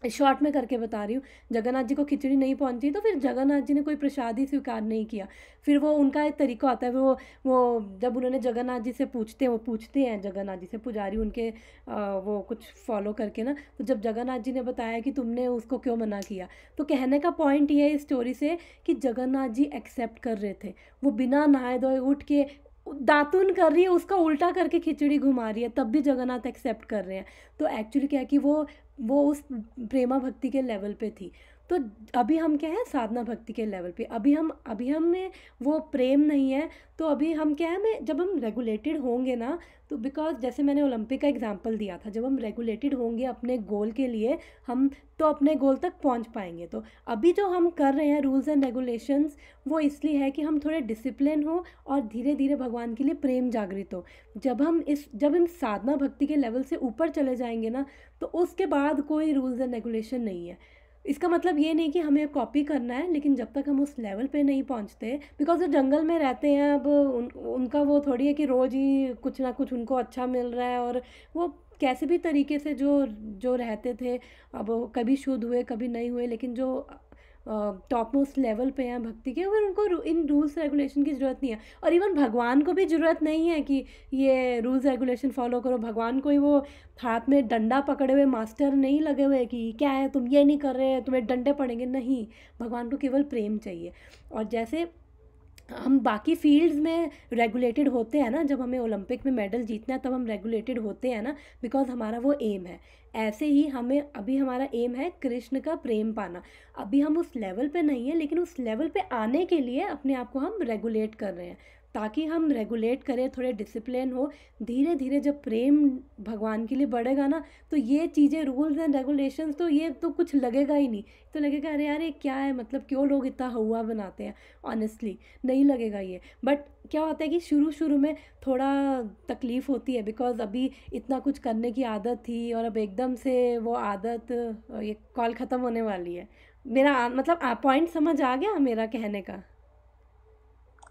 शॉर्ट में करके बता रही हूँ, जगन्नाथ जी को खिचड़ी नहीं पहुंची, तो फिर जगन्नाथ जी ने कोई प्रसाद ही स्वीकार नहीं किया। फिर वो उनका एक तरीका होता है, वो जब उन्होंने जगन्नाथ जी से पूछते हैं, वो पूछते हैं जगन्नाथ जी से, पुजारी उनके वो कुछ फॉलो करके ना, तो जब जगन्नाथ जी ने बताया कि तुमने उसको क्यों मना किया, तो कहने का पॉइंट ये है इस स्टोरी से कि जगन्नाथ जी एक्सेप्ट कर रहे थे। वो बिना नहाए धोए उठ के दातुन कर रही है, उसका उल्टा करके खिचड़ी घुमा रही है, तब भी जगन्नाथ एक्सेप्ट कर रहे हैं। तो एक्चुअली क्या है कि वो उस प्रेमा भक्ति के लेवल पे थी। तो अभी हम क्या है, साधना भक्ति के लेवल पे, अभी हम में वो प्रेम नहीं है। तो अभी हम क्या है, मैं जब हम रेगुलेटेड होंगे ना, तो बिकॉज जैसे मैंने ओलंपिक का एग्जांपल दिया था, जब हम रेगुलेटेड होंगे अपने गोल के लिए, हम तो अपने गोल तक पहुंच पाएंगे। तो अभी जो हम कर रहे हैं रूल्स एंड रेगुलेशंस, वो इसलिए है कि हम थोड़े डिसिप्लिन हो, और धीरे धीरे भगवान के लिए प्रेम जागृत हो। जब हम साधना भक्ति के लेवल से ऊपर चले जाएंगे ना, तो उसके बाद कोई रूल्स एंड रेगुलेशन नहीं है। इसका मतलब ये नहीं कि हमें कॉपी करना है, लेकिन जब तक हम उस लेवल पे नहीं पहुंचते, बिकॉज वो जंगल में रहते हैं, अब उनका वो थोड़ी है कि रोज़ ही कुछ ना कुछ उनको अच्छा मिल रहा है, और वो कैसे भी तरीके से जो जो रहते थे, अब वो कभी शुद्ध हुए कभी नहीं हुए, लेकिन जो टॉप मोस्ट लेवल पे हैं भक्ति के, फिर उनको इन रूल्स रेगुलेशन की ज़रूरत नहीं है। और इवन भगवान को भी ज़रूरत नहीं है कि ये रूल्स रेगुलेशन फॉलो करो। भगवान को ही वो हाथ में डंडा पकड़े हुए मास्टर नहीं लगे हुए कि क्या है तुम ये नहीं कर रहे, तुम्हें डंडे पड़ेंगे, नहीं। भगवान को केवल प्रेम चाहिए। और जैसे हम बाकी फील्ड्स में रेगुलेटेड होते हैं ना, जब हमें ओलंपिक में मेडल जीतना है तब हम रेगुलेटेड होते हैं ना, बिकॉज हमारा वो एम है। ऐसे ही हमें अभी हमारा एम है कृष्ण का प्रेम पाना। अभी हम उस लेवल पे नहीं है, लेकिन उस लेवल पे आने के लिए अपने आप को हम रेगुलेट कर रहे हैं, ताकि हम रेगुलेट करें, थोड़े डिसिप्लिन हो। धीरे धीरे जब प्रेम भगवान के लिए बढ़ेगा ना, तो ये चीज़ें रूल्स एंड रेगुलेशंस तो ये तो कुछ लगेगा ही नहीं। तो लगेगा अरे यार ये क्या है, मतलब क्यों लोग इतना हुआ बनाते हैं, ऑनेस्टली नहीं लगेगा ये। बट क्या होता है कि शुरू शुरू में थोड़ा तकलीफ़ होती है, बिकॉज अभी इतना कुछ करने की आदत थी, और अब एकदम से वो आदत, ये कॉल ख़त्म होने वाली है। मेरा मतलब पॉइंट समझ आ गया मेरा कहने का?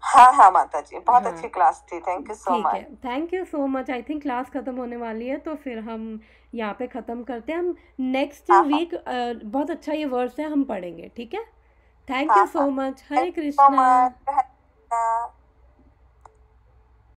हाँ हाँ माता जी, बहुत हाँ, अच्छी क्लास थी, थैंक यू सो ठीक है, much. Thank you so much. I think class ख़त्म होने वाली है, तो फिर हम यहाँ पे ख़त्म करते हैं। हम नेक्स्ट हाँ हाँ वीक बहुत अच्छा ये वर्ड्स है हम पढ़ेंगे, ठीक है। थैंक हाँ यू हाँ, so much. Thank Hare you so Krishna. Much.